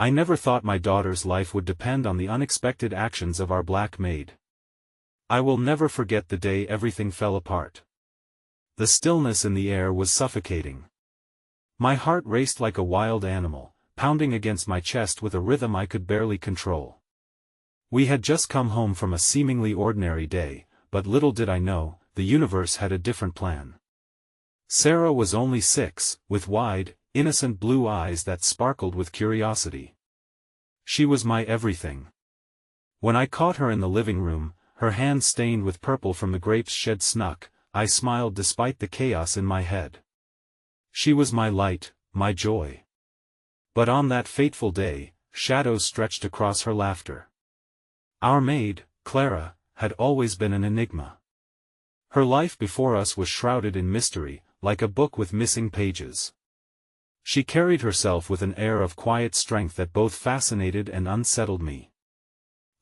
I never thought my daughter's life would depend on the unexpected actions of our black maid. I will never forget the day everything fell apart. The stillness in the air was suffocating. My heart raced like a wild animal, pounding against my chest with a rhythm I could barely control. We had just come home from a seemingly ordinary day, but little did I know, the universe had a different plan. Sarah was only 6, with wide, innocent blue eyes that sparkled with curiosity. She was my everything. When I caught her in the living room, her hands stained with purple from the grapes shed snuck, I smiled despite the chaos in my head. She was my light, my joy. But on that fateful day, shadows stretched across her laughter. Our maid, Clara, had always been an enigma. Her life before us was shrouded in mystery, like a book with missing pages. She carried herself with an air of quiet strength that both fascinated and unsettled me.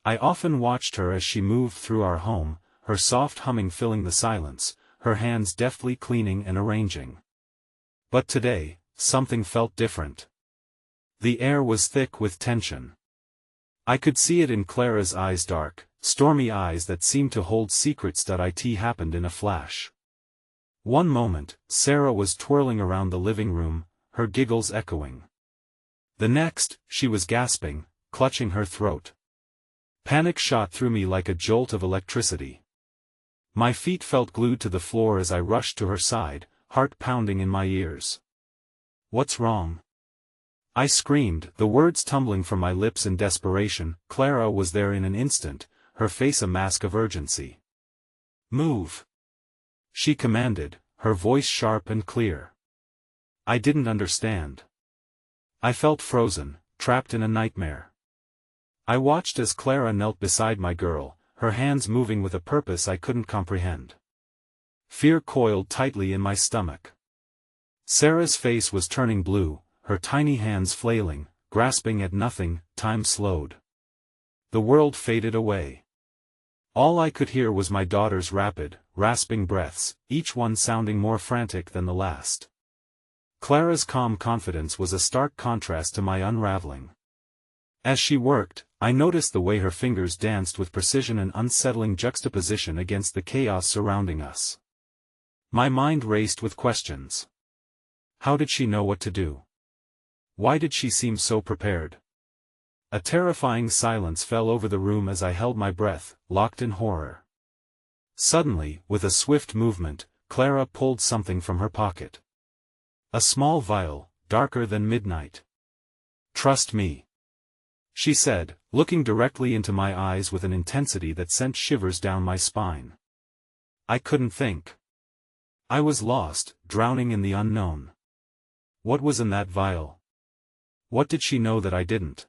I often watched her as she moved through our home, her soft humming filling the silence, her hands deftly cleaning and arranging. But today, something felt different. The air was thick with tension. I could see it in Clara's eyes, dark, stormy eyes that seemed to hold secrets. It happened in a flash. One moment, Sarah was twirling around the living room, her giggles echoing. The next, she was gasping, clutching her throat. Panic shot through me like a jolt of electricity. My feet felt glued to the floor as I rushed to her side, heart pounding in my ears. "What's wrong?" I screamed, the words tumbling from my lips in desperation. Clara was there in an instant, her face a mask of urgency. "Move!" she commanded, her voice sharp and clear. I didn't understand. I felt frozen, trapped in a nightmare. I watched as Clara knelt beside my girl, her hands moving with a purpose I couldn't comprehend. Fear coiled tightly in my stomach. Sarah's face was turning blue, her tiny hands flailing, grasping at nothing. Time slowed. The world faded away. All I could hear was my daughter's rapid, rasping breaths, each one sounding more frantic than the last. Clara's calm confidence was a stark contrast to my unraveling. As she worked, I noticed the way her fingers danced with precision and unsettling juxtaposition against the chaos surrounding us. My mind raced with questions. How did she know what to do? Why did she seem so prepared? A terrifying silence fell over the room as I held my breath, locked in horror. Suddenly, with a swift movement, Clara pulled something from her pocket. A small vial, darker than midnight. "Trust me," she said, looking directly into my eyes with an intensity that sent shivers down my spine. I couldn't think. I was lost, drowning in the unknown. What was in that vial? What did she know that I didn't?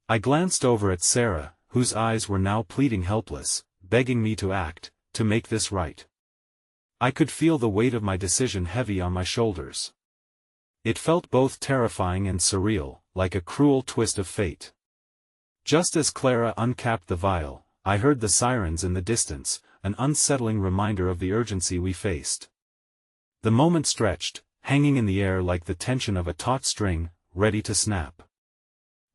I glanced over at Sarah, whose eyes were now pleading helpless, begging me to act, to make this right. I could feel the weight of my decision heavy on my shoulders. It felt both terrifying and surreal, like a cruel twist of fate. Just as Clara uncapped the vial, I heard the sirens in the distance, an unsettling reminder of the urgency we faced. The moment stretched, hanging in the air like the tension of a taut string, ready to snap.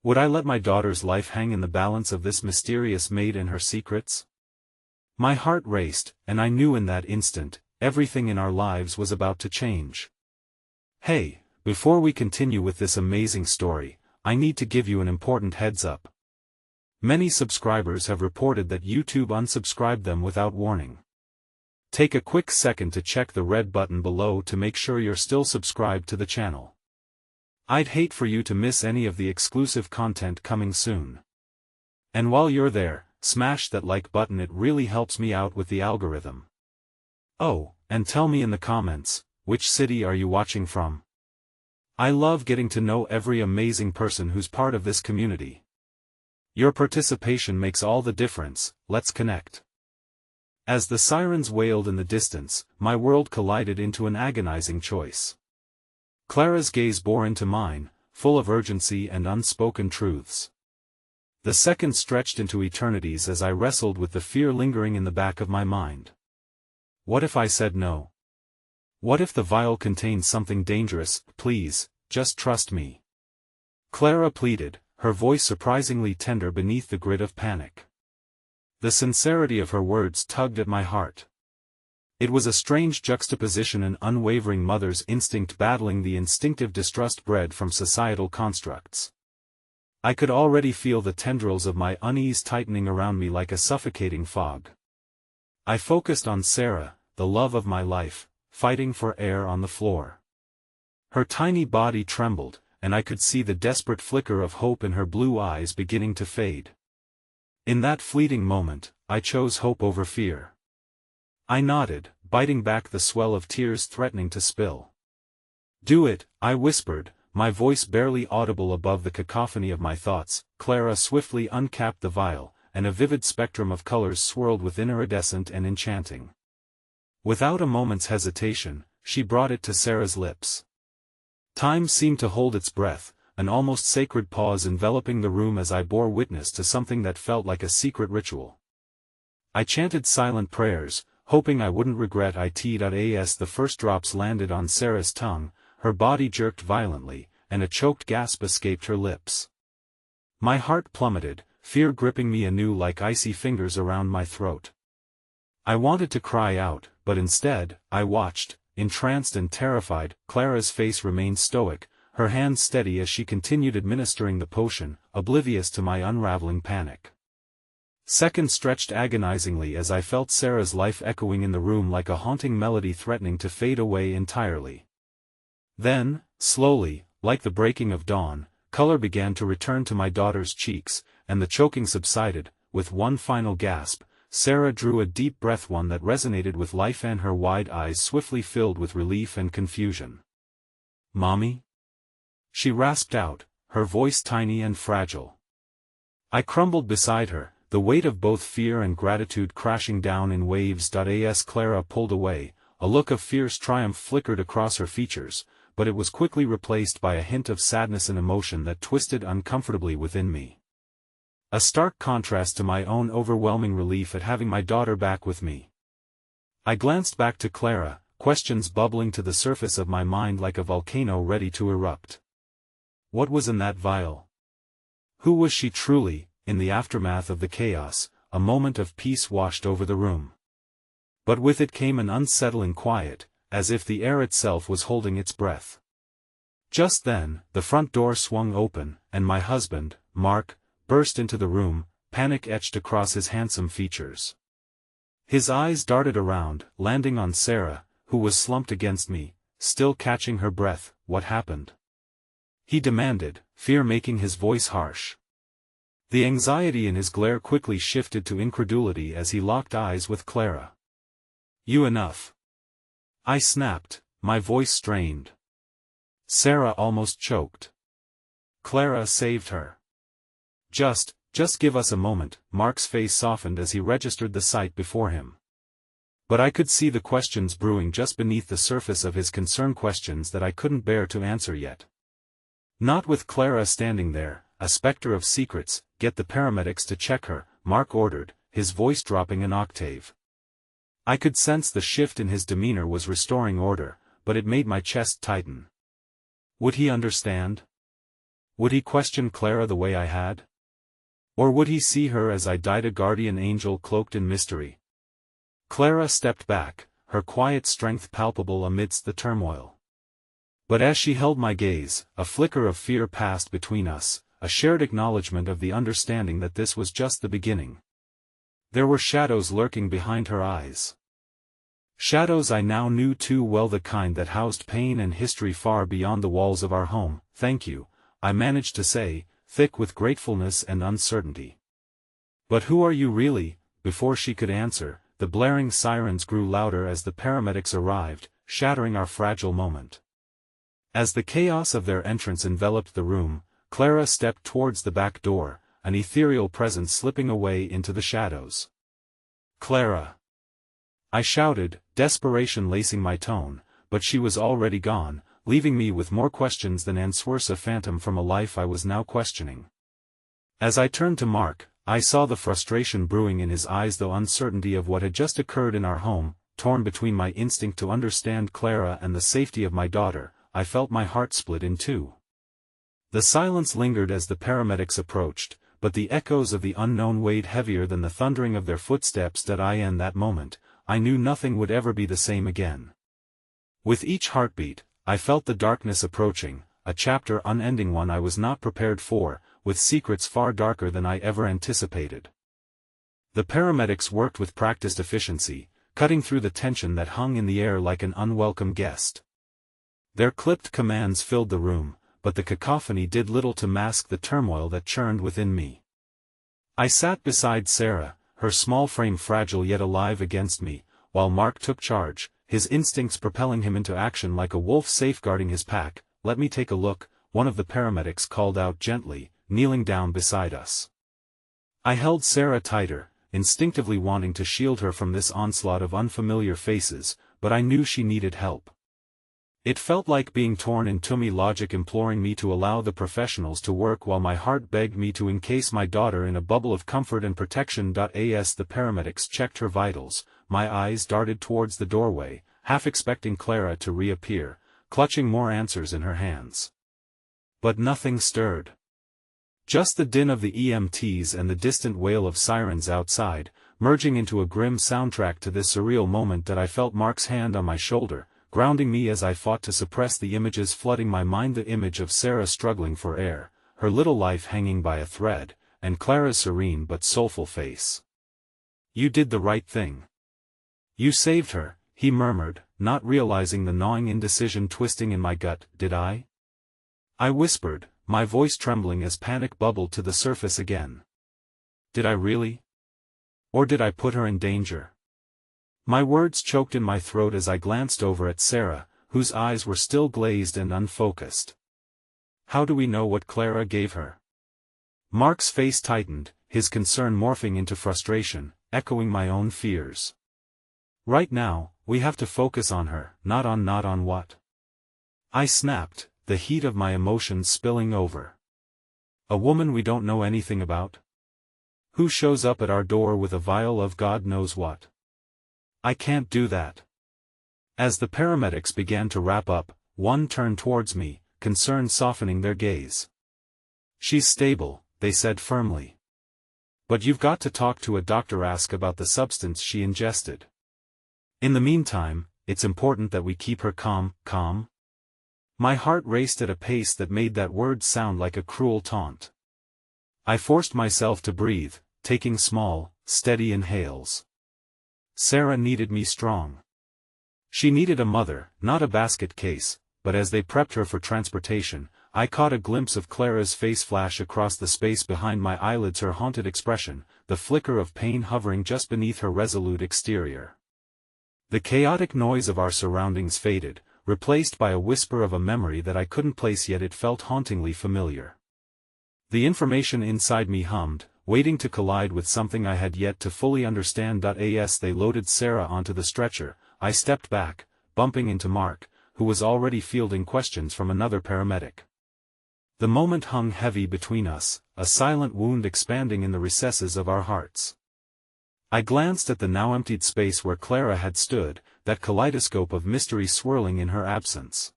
Would I let my daughter's life hang in the balance of this mysterious maid and her secrets? My heart raced, and I knew in that instant, everything in our lives was about to change. Hey, before we continue with this amazing story, I need to give you an important heads up. Many subscribers have reported that YouTube unsubscribed them without warning. Take a quick second to check the red button below to make sure you're still subscribed to the channel. I'd hate for you to miss any of the exclusive content coming soon. And while you're there, smash that like button, it really helps me out with the algorithm. Oh, and tell me in the comments, which city are you watching from? I love getting to know every amazing person who's part of this community. Your participation makes all the difference. Let's connect. As the sirens wailed in the distance, my world collided into an agonizing choice. Clara's gaze bore into mine, full of urgency and unspoken truths. The seconds stretched into eternities as I wrestled with the fear lingering in the back of my mind. What if I said no? What if the vial contained something dangerous? Please, just trust me. Clara pleaded, her voice surprisingly tender beneath the grit of panic. The sincerity of her words tugged at my heart. It was a strange juxtaposition, an unwavering mother's instinct battling the instinctive distrust bred from societal constructs. I could already feel the tendrils of my unease tightening around me like a suffocating fog. I focused on Sarah, the love of my life, fighting for air on the floor. Her tiny body trembled, and I could see the desperate flicker of hope in her blue eyes beginning to fade. In that fleeting moment, I chose hope over fear. I nodded, biting back the swell of tears threatening to spill. "Do it," I whispered, my voice barely audible above the cacophony of my thoughts. Clara swiftly uncapped the vial, and a vivid spectrum of colors swirled within, iridescent and enchanting. Without a moment's hesitation, she brought it to Sarah's lips. Time seemed to hold its breath, an almost sacred pause enveloping the room as I bore witness to something that felt like a secret ritual. I chanted silent prayers, hoping I wouldn't regret it. As the first drops landed on Sarah's tongue, her body jerked violently, and a choked gasp escaped her lips. My heart plummeted, fear gripping me anew like icy fingers around my throat. I wanted to cry out, but instead, I watched, entranced and terrified. Clara's face remained stoic, her hands steady as she continued administering the potion, oblivious to my unraveling panic. Seconds stretched agonizingly as I felt Sarah's life echoing in the room like a haunting melody threatening to fade away entirely. Then, slowly, like the breaking of dawn, color began to return to my daughter's cheeks, and the choking subsided. With one final gasp, Sarah drew a deep breath, one that resonated with life, and her wide eyes swiftly filled with relief and confusion. "Mommy?" she rasped out, her voice tiny and fragile. I crumbled beside her, the weight of both fear and gratitude crashing down in waves. As Clara pulled away, a look of fierce triumph flickered across her features, but it was quickly replaced by a hint of sadness and emotion that twisted uncomfortably within me. A stark contrast to my own overwhelming relief at having my daughter back with me. I glanced back to Clara, questions bubbling to the surface of my mind like a volcano ready to erupt. What was in that vial? Who was she truly? In the aftermath of the chaos, a moment of peace washed over the room. But with it came an unsettling quiet, as if the air itself was holding its breath. Just then, the front door swung open, and my husband, Mark, burst into the room, panic etched across his handsome features. His eyes darted around, landing on Sarah, who was slumped against me, still catching her breath. "What happened?" he demanded, fear making his voice harsh. The anxiety in his glare quickly shifted to incredulity as he locked eyes with Clara. "You enough," I snapped, my voice strained. Sarah almost choked. "Clara saved her. Just give us a moment." Mark's face softened as he registered the sight before him. But I could see the questions brewing just beneath the surface of his concern, questions that I couldn't bear to answer yet. Not with Clara standing there, a specter of secrets. "Get the paramedics to check her," Mark ordered, his voice dropping an octave. I could sense the shift in his demeanor was restoring order, but it made my chest tighten. Would he understand? Would he question Clara the way I had? Or would he see her as I died, a guardian angel cloaked in mystery? Clara stepped back, her quiet strength palpable amidst the turmoil. But as she held my gaze, a flicker of fear passed between us, a shared acknowledgement of the understanding that this was just the beginning. There were shadows lurking behind her eyes. Shadows I now knew too well, the kind that housed pain and history far beyond the walls of our home. "Thank you," I managed to say, thick with gratefulness and uncertainty. "But who are you really?" Before she could answer, the blaring sirens grew louder as the paramedics arrived, shattering our fragile moment. As the chaos of their entrance enveloped the room, Clara stepped towards the back door, an ethereal presence slipping away into the shadows. "Clara!" I shouted, desperation lacing my tone, but she was already gone, leaving me with more questions than answers, a phantom from a life I was now questioning. As I turned to Mark, I saw the frustration brewing in his eyes, the uncertainty of what had just occurred in our home. Torn between my instinct to understand Clara and the safety of my daughter, I felt my heart split in two. The silence lingered as the paramedics approached, but the echoes of the unknown weighed heavier than the thundering of their footsteps. In that moment, I knew nothing would ever be the same again. With each heartbeat, I felt the darkness approaching, a chapter unending, one I was not prepared for, with secrets far darker than I ever anticipated. The paramedics worked with practiced efficiency, cutting through the tension that hung in the air like an unwelcome guest. Their clipped commands filled the room, but the cacophony did little to mask the turmoil that churned within me. I sat beside Sarah, her small frame fragile yet alive against me, while Mark took charge, his instincts propelling him into action like a wolf safeguarding his pack. "Let me take a look," one of the paramedics called out gently, kneeling down beside us. I held Sarah tighter, instinctively wanting to shield her from this onslaught of unfamiliar faces, but I knew she needed help. It felt like being torn in two, me logic imploring me to allow the professionals to work while my heart begged me to encase my daughter in a bubble of comfort and protection. As the paramedics checked her vitals, my eyes darted towards the doorway, half expecting Clara to reappear, clutching more answers in her hands. But nothing stirred. Just the din of the EMTs and the distant wail of sirens outside, merging into a grim soundtrack to this surreal moment. I felt Mark's hand on my shoulder, grounding me as I fought to suppress the images flooding my mind, the image of Sarah struggling for air, her little life hanging by a thread, and Clara's serene but soulful face. "You did the right thing. You saved her," he murmured, not realizing the gnawing indecision twisting in my gut. "Did I?" I whispered, my voice trembling as panic bubbled to the surface again. "Did I really? Or did I put her in danger?" My words choked in my throat as I glanced over at Sarah, whose eyes were still glazed and unfocused. "How do we know what Clara gave her?" Mark's face tightened, his concern morphing into frustration, echoing my own fears. "Right now, we have to focus on her, not on what?" I snapped, the heat of my emotions spilling over. "A woman we don't know anything about? Who shows up at our door with a vial of God knows what? I can't do that." As the paramedics began to wrap up, one turned towards me, concern softening their gaze. "She's stable," they said firmly. "But you've got to talk to a doctor, ask about the substance she ingested. In the meantime, it's important that we keep her calm." My heart raced at a pace that made that word sound like a cruel taunt. I forced myself to breathe, taking small, steady inhales. Sarah needed me strong. She needed a mother, not a basket case. But as they prepped her for transportation, I caught a glimpse of Clara's face flash across the space behind my eyelids, her haunted expression, the flicker of pain hovering just beneath her resolute exterior. The chaotic noise of our surroundings faded, replaced by a whisper of a memory that I couldn't place, yet it felt hauntingly familiar. The information inside me hummed, waiting to collide with something I had yet to fully understand. As they loaded Sarah onto the stretcher, I stepped back, bumping into Mark, who was already fielding questions from another paramedic. The moment hung heavy between us, a silent wound expanding in the recesses of our hearts. I glanced at the now emptied space where Clara had stood, that kaleidoscope of mystery swirling in her absence.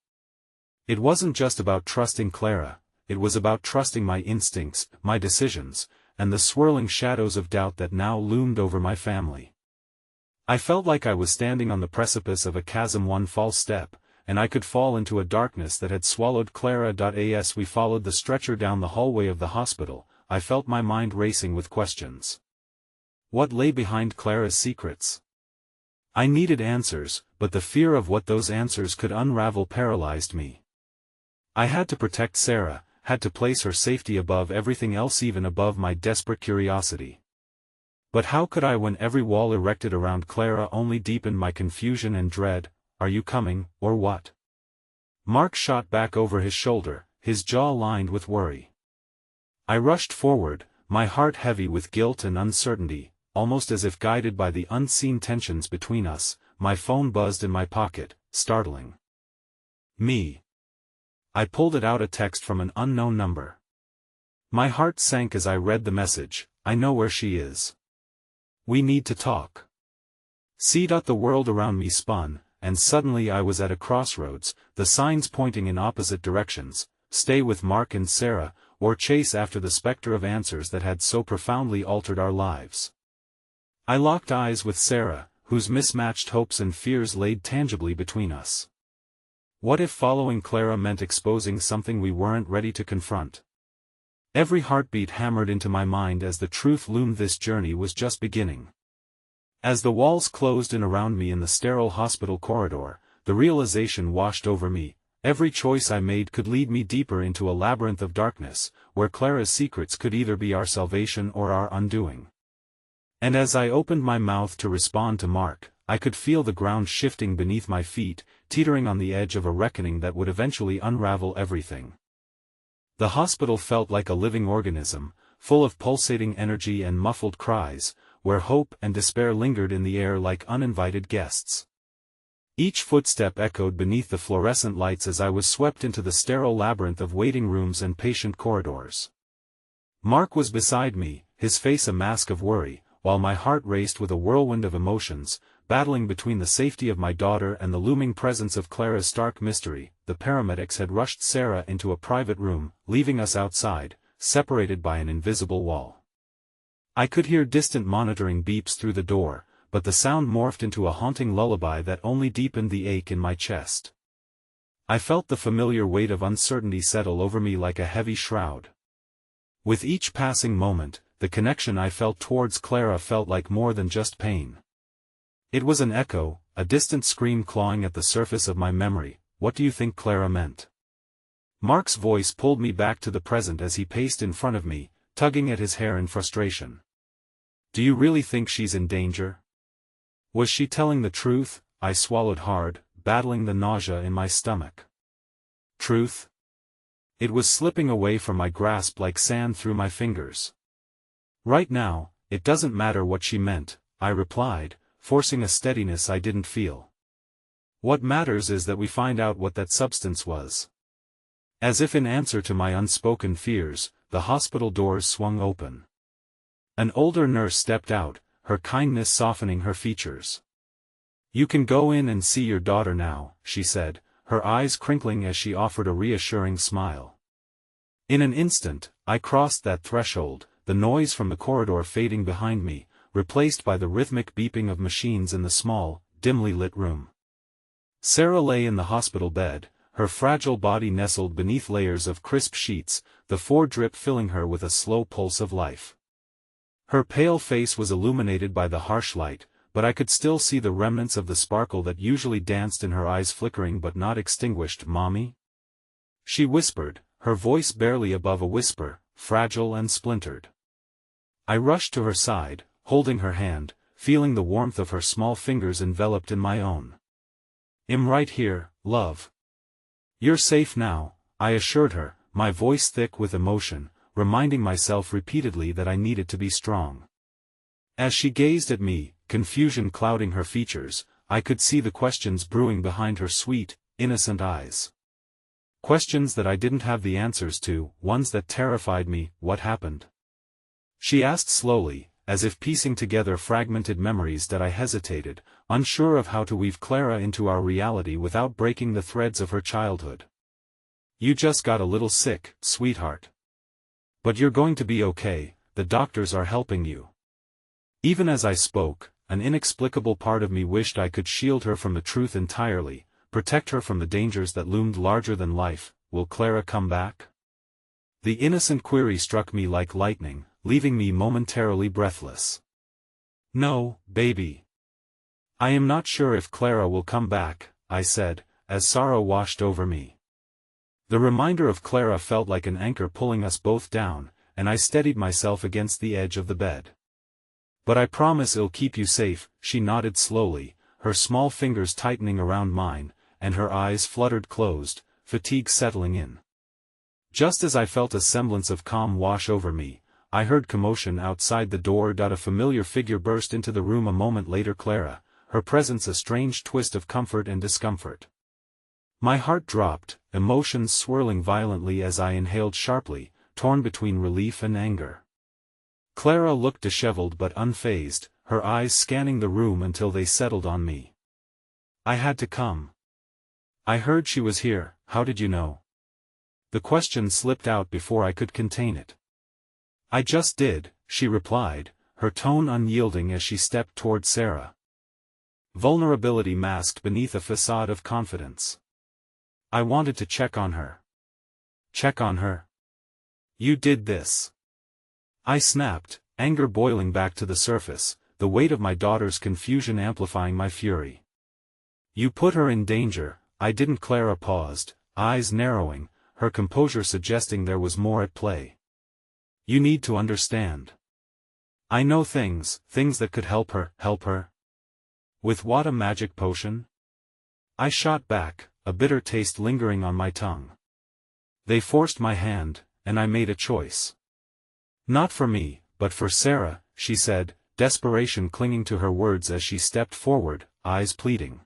It wasn't just about trusting Clara, it was about trusting my instincts, my decisions, and the swirling shadows of doubt that now loomed over my family. I felt like I was standing on the precipice of a chasm, one false step, and I could fall into a darkness that had swallowed Clara. As we followed the stretcher down the hallway of the hospital, I felt my mind racing with questions. What lay behind Clara's secrets? I needed answers, but the fear of what those answers could unravel paralyzed me. I had to protect Sarah, had to place her safety above everything else, even above my desperate curiosity. But how could I when every wall erected around Clara only deepened my confusion and dread? "Are you coming, or what?" Mark shot back over his shoulder, his jaw lined with worry. I rushed forward, my heart heavy with guilt and uncertainty, almost as if guided by the unseen tensions between us. My phone buzzed in my pocket, startling me. I pulled it out, a text from an unknown number. My heart sank as I read the message. "I know where she is. We need to talk." The world around me spun, and suddenly I was at a crossroads, the signs pointing in opposite directions, stay with Mark and Sarah, or chase after the specter of answers that had so profoundly altered our lives. I locked eyes with Sarah, whose mismatched hopes and fears laid tangibly between us. What if following Clara meant exposing something we weren't ready to confront? Every heartbeat hammered into my mind as the truth loomed: this journey was just beginning. As the walls closed in around me in the sterile hospital corridor, the realization washed over me: every choice I made could lead me deeper into a labyrinth of darkness, where Clara's secrets could either be our salvation or our undoing. And as I opened my mouth to respond to Mark, I could feel the ground shifting beneath my feet, teetering on the edge of a reckoning that would eventually unravel everything. The hospital felt like a living organism, full of pulsating energy and muffled cries, where hope and despair lingered in the air like uninvited guests. Each footstep echoed beneath the fluorescent lights as I was swept into the sterile labyrinth of waiting rooms and patient corridors. Mark was beside me, his face a mask of worry, while my heart raced with a whirlwind of emotions, battling between the safety of my daughter and the looming presence of Clara's stark mystery. The paramedics had rushed Sarah into a private room, leaving us outside, separated by an invisible wall. I could hear distant monitoring beeps through the door, but the sound morphed into a haunting lullaby that only deepened the ache in my chest. I felt the familiar weight of uncertainty settle over me like a heavy shroud. With each passing moment, the connection I felt towards Clara felt like more than just pain. It was an echo, a distant scream clawing at the surface of my memory. What do you think Clara meant? Mark's voice pulled me back to the present as he paced in front of me, tugging at his hair in frustration. Do you really think she's in danger? Was she telling the truth? I swallowed hard, battling the nausea in my stomach. Truth? It was slipping away from my grasp like sand through my fingers. Right now, it doesn't matter what she meant, I replied, forcing a steadiness I didn't feel. What matters is that we find out what that substance was. As if in answer to my unspoken fears, the hospital doors swung open. An older nurse stepped out, her kindness softening her features. You can go in and see your daughter now, she said, her eyes crinkling as she offered a reassuring smile. In an instant, I crossed that threshold, the noise from the corridor fading behind me, replaced by the rhythmic beeping of machines in the small, dimly lit room. Sarah lay in the hospital bed, her fragile body nestled beneath layers of crisp sheets, the foredrip filling her with a slow pulse of life. Her pale face was illuminated by the harsh light, but I could still see the remnants of the sparkle that usually danced in her eyes flickering but not extinguished. Mommy? She whispered, her voice barely above a whisper, fragile and splintered. I rushed to her side, holding her hand, feeling the warmth of her small fingers enveloped in my own. I'm right here, love. You're safe now, I assured her, my voice thick with emotion, reminding myself repeatedly that I needed to be strong. As she gazed at me, confusion clouding her features, I could see the questions brewing behind her sweet, innocent eyes. Questions that I didn't have the answers to, ones that terrified me. What happened? She asked slowly, as if piecing together fragmented memories that I hesitated, unsure of how to weave Clara into our reality without breaking the threads of her childhood. You just got a little sick, sweetheart. But you're going to be okay, the doctors are helping you. Even as I spoke, an inexplicable part of me wished I could shield her from the truth entirely, protect her from the dangers that loomed larger than life. Will Clara come back? The innocent query struck me like lightning, leaving me momentarily breathless. No, baby. I am not sure if Clara will come back, I said, as sorrow washed over me. The reminder of Clara felt like an anchor pulling us both down, and I steadied myself against the edge of the bed. But I promise I'll keep you safe, she nodded slowly, her small fingers tightening around mine, and her eyes fluttered closed, fatigue settling in. Just as I felt a semblance of calm wash over me, I heard commotion outside the door. A familiar figure burst into the room a moment later. Clara, her presence a strange twist of comfort and discomfort. My heart dropped, emotions swirling violently as I inhaled sharply, torn between relief and anger. Clara looked disheveled but unfazed, her eyes scanning the room until they settled on me. I had to come. I heard she was here. How did you know? The question slipped out before I could contain it. I just did, she replied, her tone unyielding as she stepped toward Sarah. Vulnerability masked beneath a facade of confidence. I wanted to check on her. Check on her? You did this. I snapped, anger boiling back to the surface, the weight of my daughter's confusion amplifying my fury. You put her in danger, I didn't. Clara paused, eyes narrowing, her composure suggesting there was more at play. You need to understand. I know things that could help her. Help her? With what, a magic potion? I shot back, a bitter taste lingering on my tongue. They forced my hand, and I made a choice. Not for me, but for Sarah, she said, desperation clinging to her words as she stepped forward, eyes pleading.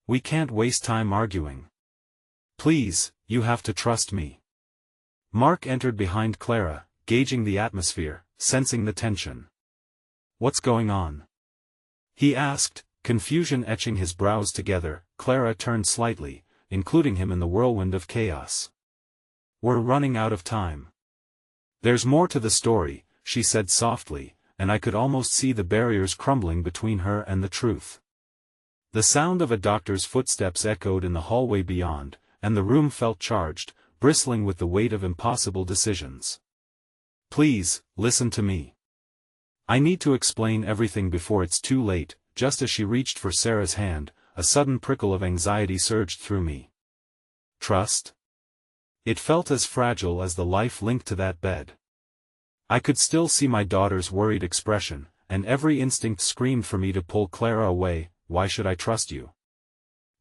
We can't waste time arguing. Please, you have to trust me. Mark entered behind Clara, gauging the atmosphere, sensing the tension. What's going on? He asked, confusion etching his brows together. Clara turned slightly, including him in the whirlwind of chaos. We're running out of time. There's more to the story, she said softly, and I could almost see the barriers crumbling between her and the truth. The sound of a doctor's footsteps echoed in the hallway beyond, and the room felt charged, bristling with the weight of impossible decisions. Please, listen to me. I need to explain everything before it's too late. Just as she reached for Sarah's hand, a sudden prickle of anxiety surged through me. Trust? It felt as fragile as the life linked to that bed. I could still see my daughter's worried expression, and every instinct screamed for me to pull Clara away. Why should I trust you?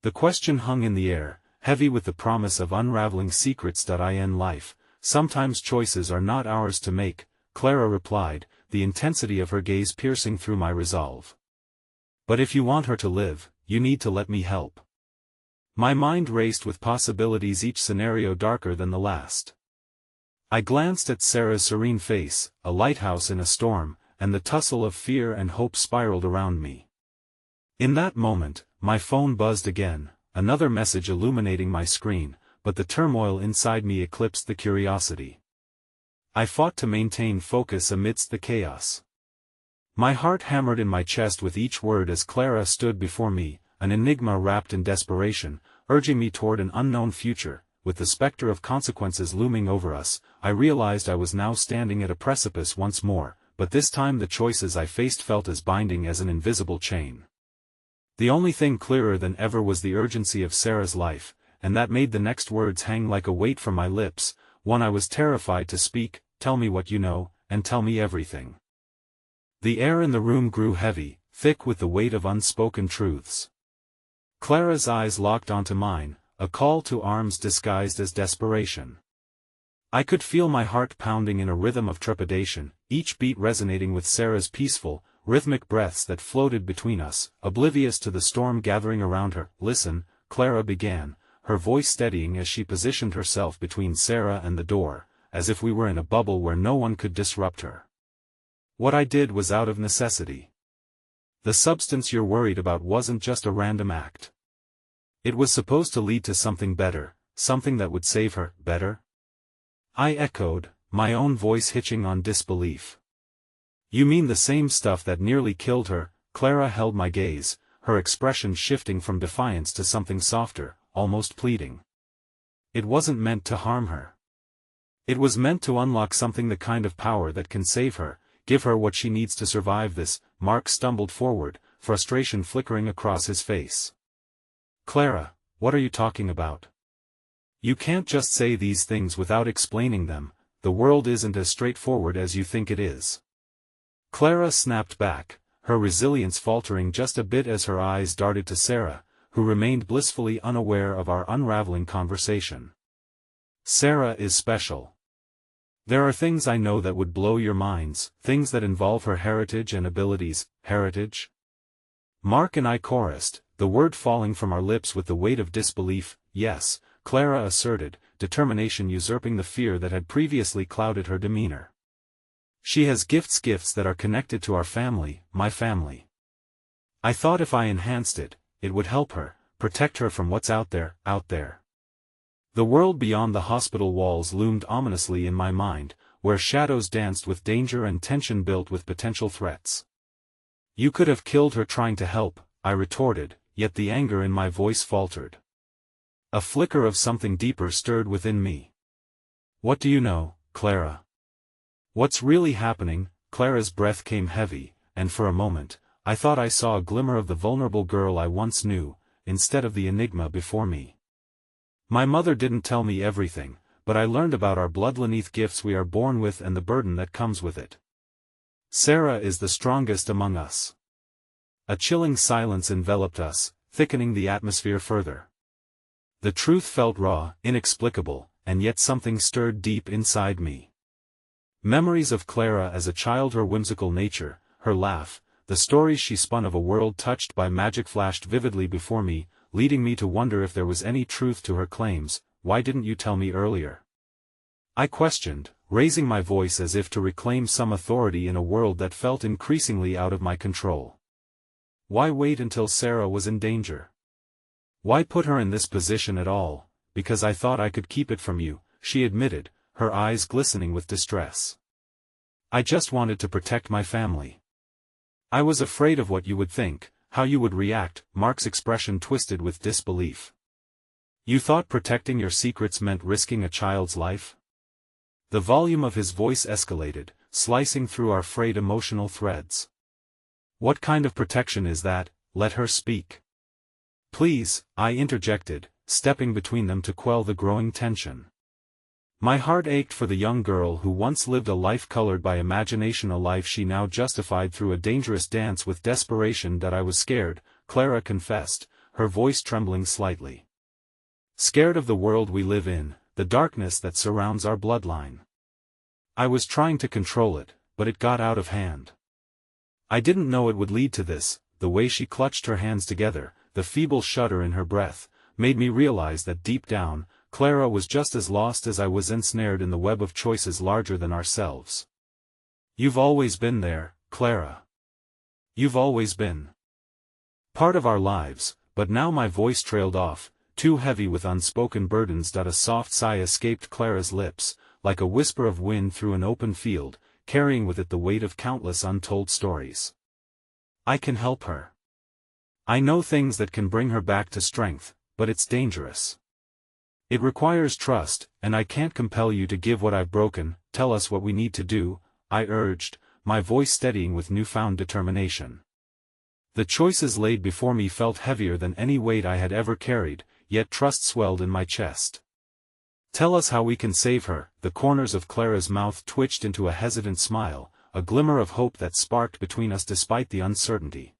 The question hung in the air, heavy with the promise of unraveling secrets. In life, sometimes choices are not ours to make, Clara replied, the intensity of her gaze piercing through my resolve. But if you want her to live, you need to let me help. My mind raced with possibilities, each scenario darker than the last. I glanced at Sarah's serene face, a lighthouse in a storm, and the tussle of fear and hope spiraled around me. In that moment, my phone buzzed again, another message illuminating my screen, but the turmoil inside me eclipsed the curiosity. I fought to maintain focus amidst the chaos. My heart hammered in my chest with each word as Clara stood before me, an enigma wrapped in desperation, urging me toward an unknown future. With the specter of consequences looming over us, I realized I was now standing at a precipice once more, but this time the choices I faced felt as binding as an invisible chain. The only thing clearer than ever was the urgency of Sarah's life, and that made the next words hang like a weight from my lips, one I was terrified to speak. Tell me what you know, and tell me everything. The air in the room grew heavy, thick with the weight of unspoken truths. Clara's eyes locked onto mine, a call to arms disguised as desperation. I could feel my heart pounding in a rhythm of trepidation, each beat resonating with Sarah's peaceful, rhythmic breaths that floated between us, oblivious to the storm gathering around her. Listen, Clara began, her voice steadying as she positioned herself between Sarah and the door, as if we were in a bubble where no one could disrupt her. What I did was out of necessity. The substance you're worried about wasn't just a random act. It was supposed to lead to something better, something that would save her. Better? I echoed, my own voice hitching on disbelief. You mean the same stuff that nearly killed her? Clara held my gaze, her expression shifting from defiance to something softer, almost pleading. It wasn't meant to harm her. It was meant to unlock something, the kind of power that can save her, give her what she needs to survive this. Mark stumbled forward, frustration flickering across his face. Clara, what are you talking about? You can't just say these things without explaining them. The world isn't as straightforward as you think it is. Clara snapped back, her resilience faltering just a bit as her eyes darted to Sarah, who remained blissfully unaware of our unraveling conversation. Sarah is special. There are things I know that would blow your minds, things that involve her heritage and abilities. Heritage? Mark and I chorused, the word falling from our lips with the weight of disbelief. Yes, Clara asserted, determination usurping the fear that had previously clouded her demeanor. She has gifts that are connected to our family, my family. I thought if I enhanced it, it would help her, protect her from what's out there. The world beyond the hospital walls loomed ominously in my mind, where shadows danced with danger and tension built with potential threats. You could have killed her trying to help, I retorted, yet the anger in my voice faltered. A flicker of something deeper stirred within me. What do you know, Clara? What's really happening? Clara's breath came heavy, and for a moment, I thought I saw a glimmer of the vulnerable girl I once knew, instead of the enigma before me. My mother didn't tell me everything, but I learned about our bloodlineal gifts we are born with and the burden that comes with it. Sarah is the strongest among us. A chilling silence enveloped us, thickening the atmosphere further. The truth felt raw, inexplicable, and yet something stirred deep inside me. Memories of Clara as a child, her whimsical nature, her laugh, the stories she spun of a world touched by magic flashed vividly before me, leading me to wonder if there was any truth to her claims. Why didn't you tell me earlier? I questioned, raising my voice as if to reclaim some authority in a world that felt increasingly out of my control. Why wait until Sarah was in danger? Why put her in this position at all? Because I thought I could keep it from you, she admitted, her eyes glistening with distress. I just wanted to protect my family. I was afraid of what you would think, how you would react. Mark's expression twisted with disbelief. You thought protecting your secrets meant risking a child's life? The volume of his voice escalated, slicing through our frayed emotional threads. What kind of protection is that? Let her speak. Please, I interjected, stepping between them to quell the growing tension. My heart ached for the young girl who once lived a life colored by imagination, a life she now justified through a dangerous dance with desperation. That I was scared, Clara confessed, her voice trembling slightly. Scared of the world we live in, the darkness that surrounds our bloodline. I was trying to control it, but it got out of hand. I didn't know it would lead to this. The way she clutched her hands together, the feeble shudder in her breath, made me realize that deep down, Clara was just as lost as I was, ensnared in the web of choices larger than ourselves. You've always been there, Clara. You've always been part of our lives, but now my voice trailed off, too heavy with unspoken burdens. A soft sigh escaped Clara's lips, like a whisper of wind through an open field, carrying with it the weight of countless untold stories. I can help her. I know things that can bring her back to strength, but it's dangerous. It requires trust, and I can't compel you to give what I've broken. Tell us what we need to do, I urged, my voice steadying with newfound determination. The choices laid before me felt heavier than any weight I had ever carried, yet trust swelled in my chest. Tell us how we can save her. The corners of Clara's mouth twitched into a hesitant smile, a glimmer of hope that sparked between us despite the uncertainty.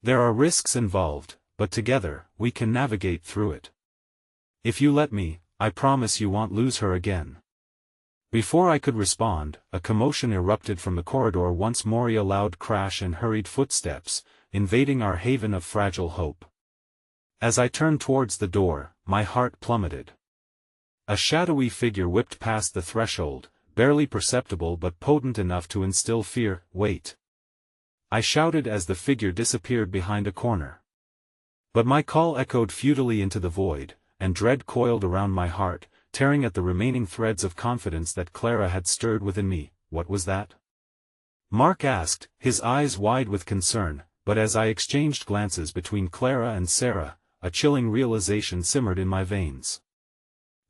There are risks involved, but together, we can navigate through it. If you let me, I promise you won't lose her again. Before I could respond, a commotion erupted from the corridor once more, a loud crash and hurried footsteps, invading our haven of fragile hope. As I turned towards the door, my heart plummeted. A shadowy figure whipped past the threshold, barely perceptible but potent enough to instill fear. Wait! I shouted as the figure disappeared behind a corner. But my call echoed futilely into the void, and dread coiled around my heart, tearing at the remaining threads of confidence that Clara had stirred within me. What was that? Mark asked, his eyes wide with concern, but as I exchanged glances between Clara and Sarah, a chilling realization simmered in my veins.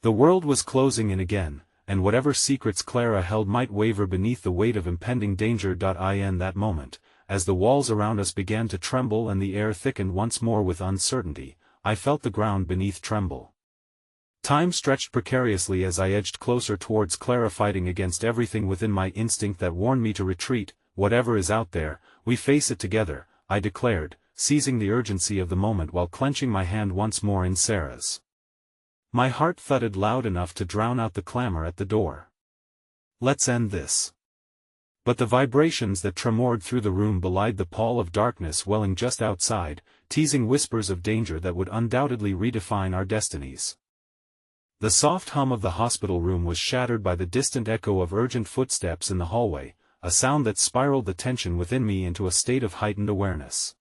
The world was closing in again, and whatever secrets Clara held might waver beneath the weight of impending danger. In that moment, as the walls around us began to tremble and the air thickened once more with uncertainty, I felt the ground beneath tremble. Time stretched precariously as I edged closer towards Clara, fighting against everything within my instinct that warned me to retreat. Whatever is out there, we face it together, I declared, seizing the urgency of the moment while clenching my hand once more in Sarah's. My heart thudded loud enough to drown out the clamor at the door. Let's end this. But the vibrations that tremored through the room belied the pall of darkness welling just outside, teasing whispers of danger that would undoubtedly redefine our destinies. The soft hum of the hospital room was shattered by the distant echo of urgent footsteps in the hallway, a sound that spiraled the tension within me into a state of heightened awareness.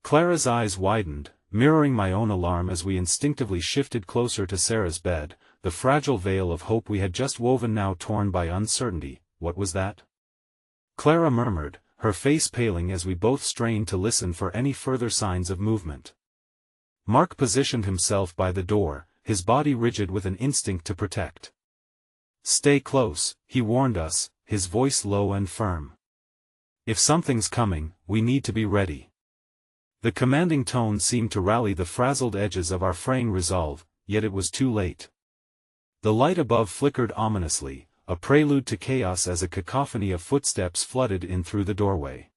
Clara's eyes widened, mirroring my own alarm as we instinctively shifted closer to Sarah's bed, the fragile veil of hope we had just woven now torn by uncertainty. What was that? Clara murmured, her face paling as we both strained to listen for any further signs of movement. Mark positioned himself by the door, his body rigid with an instinct to protect. "Stay close," he warned us, his voice low and firm. "If something's coming, we need to be ready." The commanding tone seemed to rally the frazzled edges of our fraying resolve, yet it was too late. The light above flickered ominously, a prelude to chaos as a cacophony of footsteps flooded in through the doorway.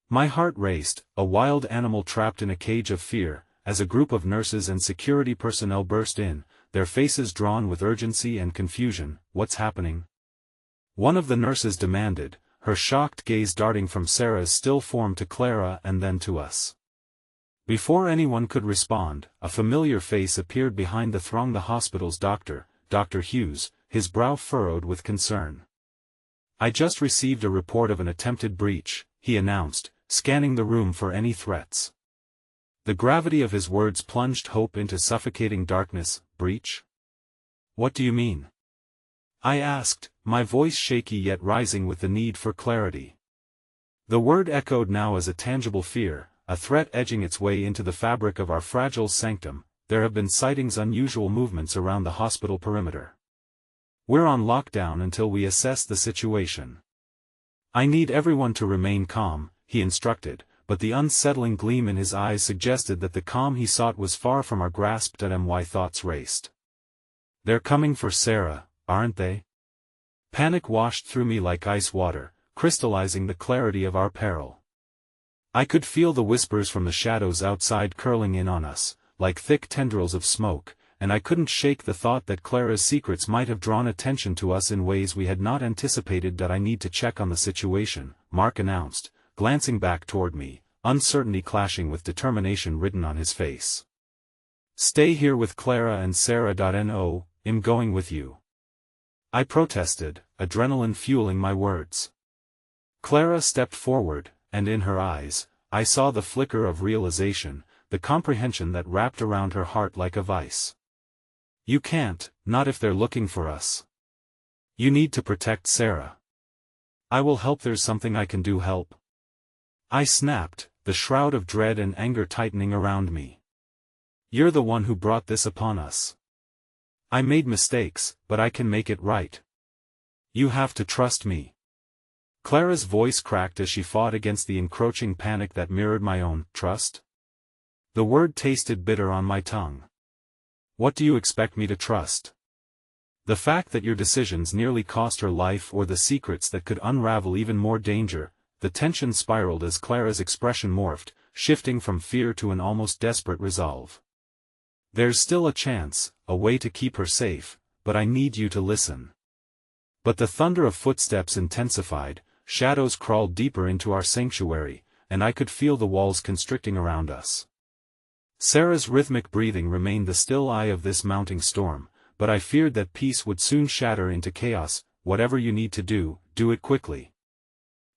My heart raced, a wild animal trapped in a cage of fear, as a group of nurses and security personnel burst in, their faces drawn with urgency and confusion. "What's happening?" one of the nurses demanded, her shocked gaze darting from Sarah's still form to Clara and then to us. Before anyone could respond, a familiar face appeared behind the throng, the hospital's doctor, Dr. Hughes, his brow furrowed with concern. "I just received a report of an attempted breach," he announced, scanning the room for any threats. The gravity of his words plunged hope into suffocating darkness. "Breach? What do you mean?" I asked, my voice shaky yet rising with the need for clarity. The word echoed now as a tangible fear, a threat edging its way into the fabric of our fragile sanctum. "There have been sightings, unusual movements around the hospital perimeter. We're on lockdown until we assess the situation." "I need everyone to remain calm," he instructed, but the unsettling gleam in his eyes suggested that the calm he sought was far from our grasp. My thoughts raced. "They're coming for Sarah, aren't they?" Panic washed through me like ice water, crystallizing the clarity of our peril. I could feel the whispers from the shadows outside curling in on us, like thick tendrils of smoke, and I couldn't shake the thought that Clara's secrets might have drawn attention to us in ways we had not anticipated. "I need to check on the situation," Mark announced, glancing back toward me, uncertainty clashing with determination written on his face. "Stay here with Clara and Sarah. No, I'm going with you," I protested, adrenaline fueling my words. Clara stepped forward, and in her eyes, I saw the flicker of realization, the comprehension that wrapped around her heart like a vice. "You can't, not if they're looking for us. You need to protect Sarah." "I will help. There's something I can do." "Help?" I snapped, the shroud of dread and anger tightening around me. "You're the one who brought this upon us. I made mistakes, but I can make it right. You have to trust me." Clara's voice cracked as she fought against the encroaching panic that mirrored my own. "Trust?" The word tasted bitter on my tongue. "What do you expect me to trust? The fact that your decisions nearly cost her life, or the secrets that could unravel even more danger?" The tension spiraled as Clara's expression morphed, shifting from fear to an almost desperate resolve. "There's still a chance, a way to keep her safe, but I need you to listen." But the thunder of footsteps intensified, shadows crawled deeper into our sanctuary, and I could feel the walls constricting around us. Sarah's rhythmic breathing remained the still eye of this mounting storm, but I feared that peace would soon shatter into chaos. "Whatever you need to do it quickly,"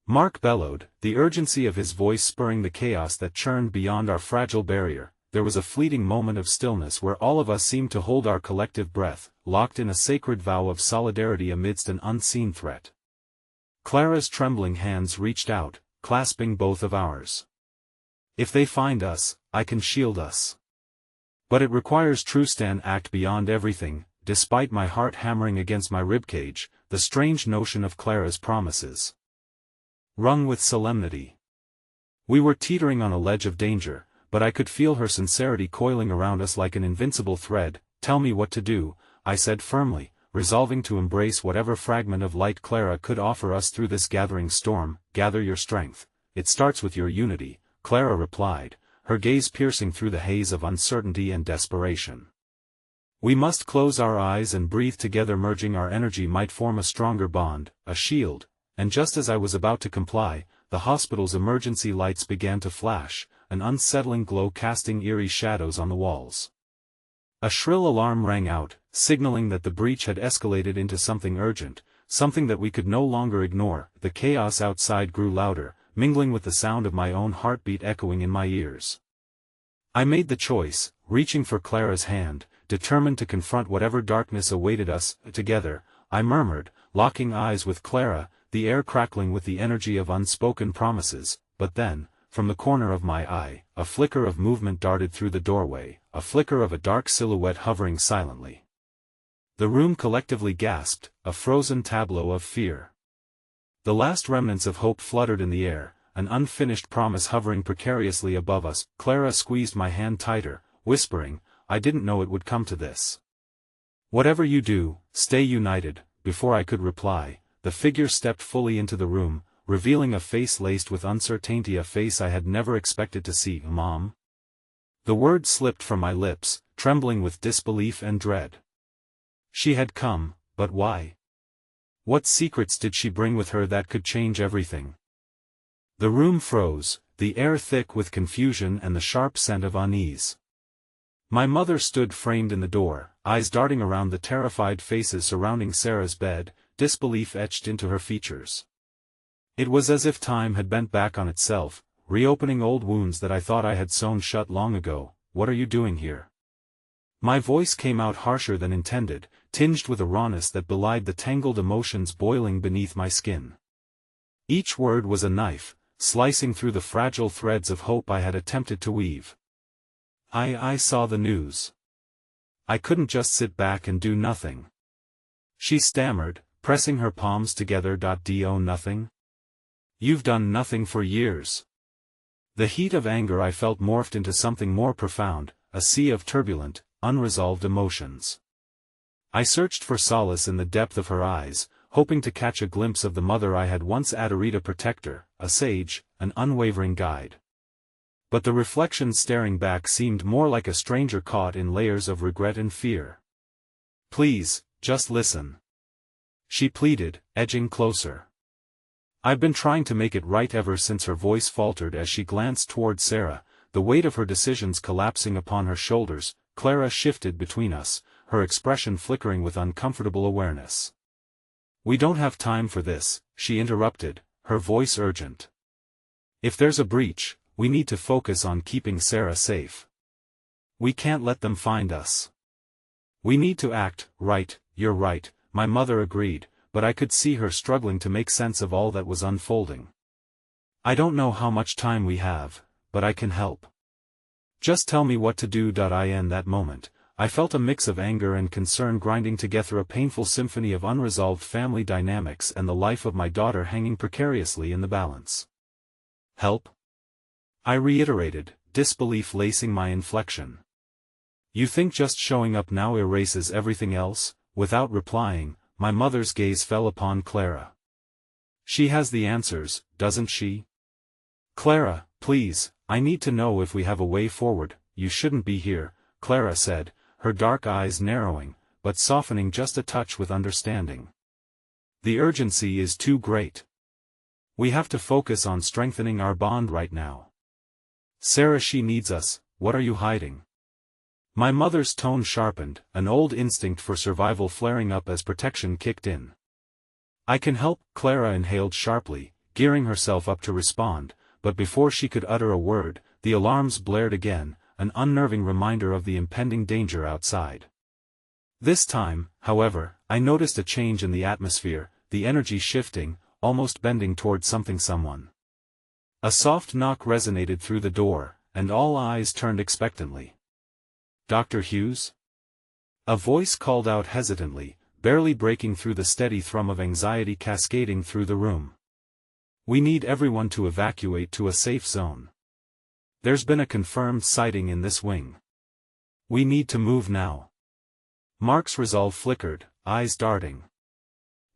Mark bellowed, the urgency of his voice spurring the chaos that churned beyond our fragile barrier. There was a fleeting moment of stillness where all of us seemed to hold our collective breath, locked in a sacred vow of solidarity amidst an unseen threat. Clara's trembling hands reached out, clasping both of ours. "If they find us, I can shield us. But it requires true stand act beyond everything." Despite my heart hammering against my ribcage, the strange notion of Clara's promises rung with solemnity. We were teetering on a ledge of danger, but I could feel her sincerity coiling around us like an invincible thread. "Tell me what to do," I said firmly, resolving to embrace whatever fragment of light Clara could offer us through this gathering storm. "Gather your strength. It starts with your unity," Clara replied, her gaze piercing through the haze of uncertainty and desperation. "We must close our eyes and breathe together. Merging our energy might form a stronger bond, a shield." And just as I was about to comply, the hospital's emergency lights began to flash, an unsettling glow casting eerie shadows on the walls. A shrill alarm rang out, signaling that the breach had escalated into something urgent, something that we could no longer ignore. The chaos outside grew louder, mingling with the sound of my own heartbeat echoing in my ears. I made the choice, reaching for Clara's hand, determined to confront whatever darkness awaited us. Together, I murmured, locking eyes with Clara, the air crackling with the energy of unspoken promises. But then, from the corner of my eye, a flicker of movement darted through the doorway, a flicker of a dark silhouette hovering silently. The room collectively gasped, a frozen tableau of fear. The last remnants of hope fluttered in the air, an unfinished promise hovering precariously above us. Clara squeezed my hand tighter, whispering, "I didn't know it would come to this. Whatever you do, stay united." Before I could reply, the figure stepped fully into the room, revealing a face laced with uncertainty, a face I had never expected to see. "Mom?" The word slipped from my lips, trembling with disbelief and dread. She had come, but why? What secrets did she bring with her that could change everything? The room froze, the air thick with confusion and the sharp scent of unease. My mother stood framed in the door, eyes darting around the terrified faces surrounding Sarah's bed, disbelief etched into her features. It was as if time had bent back on itself, reopening old wounds that I thought I had sewn shut long ago. "What are you doing here?" My voice came out harsher than intended, tinged with a rawness that belied the tangled emotions boiling beneath my skin. Each word was a knife, slicing through the fragile threads of hope I had attempted to weave. I saw the news. I couldn't just sit back and do nothing." She stammered, pressing her palms together. "Do nothing? You've done nothing for years." The heat of anger I felt morphed into something more profound, a sea of turbulent, unresolved emotions. I searched for solace in the depth of her eyes, hoping to catch a glimpse of the mother I had once adored, a protector, a sage, an unwavering guide. But the reflection staring back seemed more like a stranger caught in layers of regret and fear. "Please, just listen," she pleaded, edging closer. "I've been trying to make it right ever since." Her voice faltered as she glanced toward Sarah, the weight of her decisions collapsing upon her shoulders. Clara shifted between us, her expression flickering with uncomfortable awareness. "We don't have time for this," she interrupted, her voice urgent. "If there's a breach, we need to focus on keeping Sarah safe. We can't let them find us. We need to act." "Right, you're right," my mother agreed, but I could see her struggling to make sense of all that was unfolding. "I don't know how much time we have, but I can help. Just tell me what to do." In that moment, I felt a mix of anger and concern grinding together, a painful symphony of unresolved family dynamics and the life of my daughter hanging precariously in the balance. "Help?" I reiterated, disbelief lacing my inflection. "You think just showing up now erases everything else?" Without replying, my mother's gaze fell upon Clara. "She has the answers, doesn't she? Clara, please, I need to know if we have a way forward." "You shouldn't be here," Clara said, her dark eyes narrowing, but softening just a touch with understanding. "The urgency is too great. We have to focus on strengthening our bond right now. Sarah, she needs us. What are you hiding?" My mother's tone sharpened, an old instinct for survival flaring up as protection kicked in. "I can help," Clara inhaled sharply, gearing herself up to respond, but before she could utter a word, the alarms blared again, an unnerving reminder of the impending danger outside. This time, however, I noticed a change in the atmosphere, the energy shifting, almost bending toward someone. A soft knock resonated through the door, and all eyes turned expectantly. "Dr. Hughes?" A voice called out hesitantly, barely breaking through the steady thrum of anxiety cascading through the room. "We need everyone to evacuate to a safe zone. There's been a confirmed sighting in this wing. We need to move now." Mark's resolve flickered, eyes darting.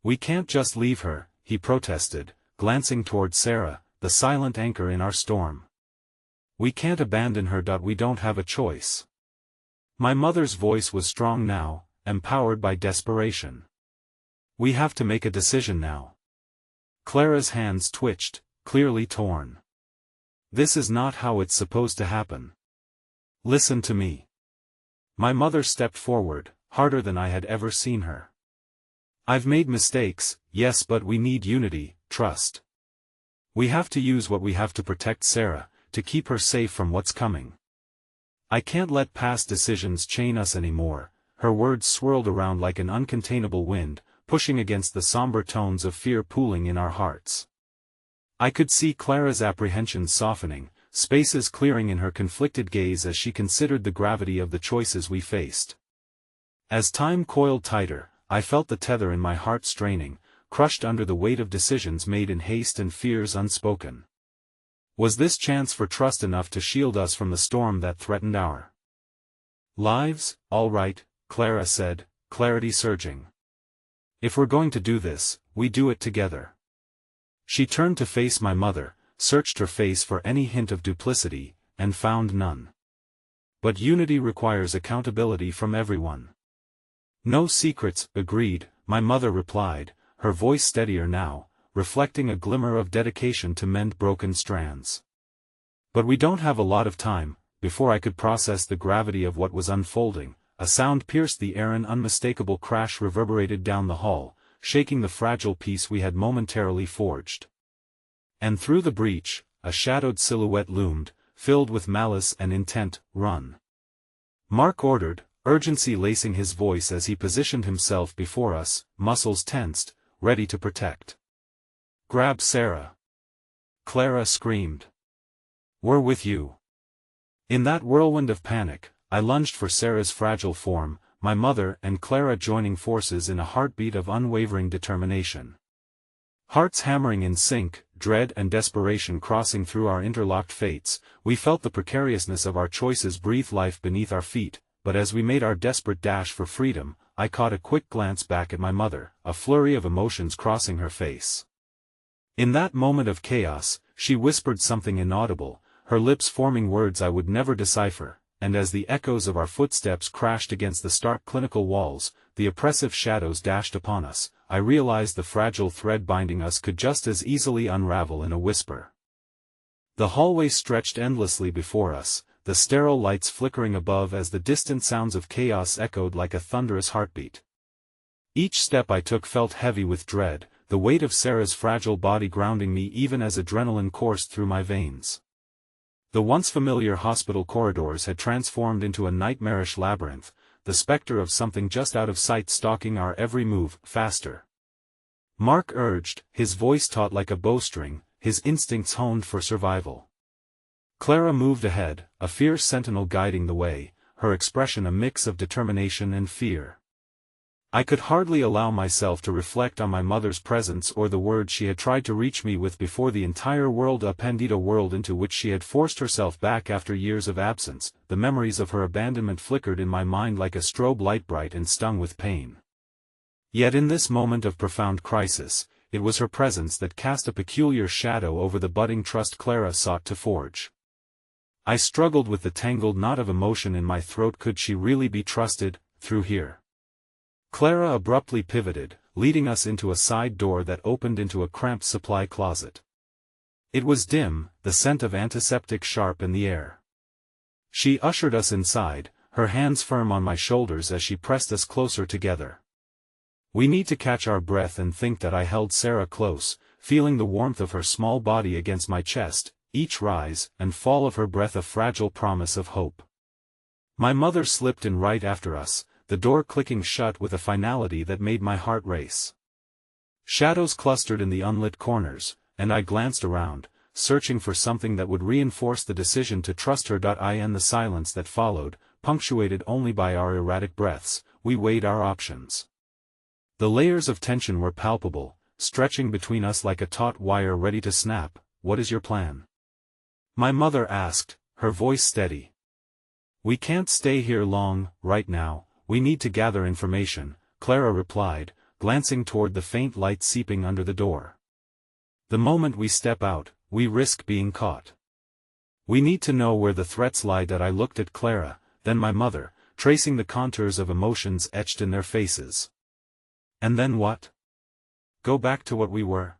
"We can't just leave her," he protested, glancing toward Sarah, the silent anchor in our storm. "We can't abandon her. We don't have a choice." My mother's voice was strong now, empowered by desperation. "We have to make a decision now." Clara's hands twitched, clearly torn. "This is not how it's supposed to happen. Listen to me." My mother stepped forward, harder than I had ever seen her. "I've made mistakes, yes, but we need unity, trust. We have to use what we have to protect Sarah, to keep her safe from what's coming. I can't let past decisions chain us anymore. Her words swirled around like an uncontainable wind, pushing against the somber tones of fear pooling in our hearts. I could see Clara's apprehensions softening, spaces clearing in her conflicted gaze as she considered the gravity of the choices we faced. As time coiled tighter, I felt the tether in my heart straining, crushed under the weight of decisions made in haste and fears unspoken. Was this chance for trust enough to shield us from the storm that threatened our lives? "All right," Clara said, clarity surging. "If we're going to do this, we do it together." She turned to face my mother, searched her face for any hint of duplicity, and found none. "But unity requires accountability from everyone." "No secrets," agreed, my mother replied, her voice steadier now, reflecting a glimmer of dedication to mend broken strands. "But we don't have a lot of time." Before I could process the gravity of what was unfolding, a sound pierced the air. An unmistakable crash reverberated down the hall, shaking the fragile peace we had momentarily forged. And through the breach, a shadowed silhouette loomed, filled with malice and intent. "Run!" Mark ordered, urgency lacing his voice as he positioned himself before us, muscles tensed, ready to protect. "Grab Sarah!" Clara screamed. "We're with you." In that whirlwind of panic, I lunged for Sarah's fragile form, my mother and Clara joining forces in a heartbeat of unwavering determination. Hearts hammering in sync, dread and desperation crossing through our interlocked fates, we felt the precariousness of our choices breathe life beneath our feet, but as we made our desperate dash for freedom, I caught a quick glance back at my mother, a flurry of emotions crossing her face. In that moment of chaos, she whispered something inaudible, her lips forming words I would never decipher, and as the echoes of our footsteps crashed against the stark clinical walls, the oppressive shadows dashed upon us, I realized the fragile thread binding us could just as easily unravel in a whisper. The hallway stretched endlessly before us, the sterile lights flickering above as the distant sounds of chaos echoed like a thunderous heartbeat. Each step I took felt heavy with dread, the weight of Sarah's fragile body grounding me even as adrenaline coursed through my veins. The once familiar hospital corridors had transformed into a nightmarish labyrinth, the specter of something just out of sight stalking our every move. "Faster!" Mark urged, his voice taut like a bowstring, his instincts honed for survival. Clara moved ahead, a fierce sentinel guiding the way, her expression a mix of determination and fear. I could hardly allow myself to reflect on my mother's presence or the words she had tried to reach me with before the entire world upended, a world into which she had forced herself back after years of absence. The memories of her abandonment flickered in my mind like a strobe light, bright and stung with pain. Yet in this moment of profound crisis, it was her presence that cast a peculiar shadow over the budding trust Clara sought to forge. I struggled with the tangled knot of emotion in my throat. Could she really be trusted, through here? Clara abruptly pivoted, leading us into a side door that opened into a cramped supply closet. It was dim, the scent of antiseptic sharp in the air. She ushered us inside, her hands firm on my shoulders as she pressed us closer together. We need to catch our breath and think that I held Sarah close, feeling the warmth of her small body against my chest, each rise and fall of her breath a fragile promise of hope. My mother slipped in right after us, the door clicking shut with a finality that made my heart race. Shadows clustered in the unlit corners, and I glanced around, searching for something that would reinforce the decision to trust her. In the silence that followed, punctuated only by our erratic breaths, we weighed our options. The layers of tension were palpable, stretching between us like a taut wire ready to snap. "What is your plan?" my mother asked, her voice steady. "We can't stay here long, right now. We need to gather information," Clara replied, glancing toward the faint light seeping under the door. "The moment we step out, we risk being caught. We need to know where the threats lie." I looked at Clara, then my mother, tracing the contours of emotions etched in their faces. "And then what? Go back to what we were?"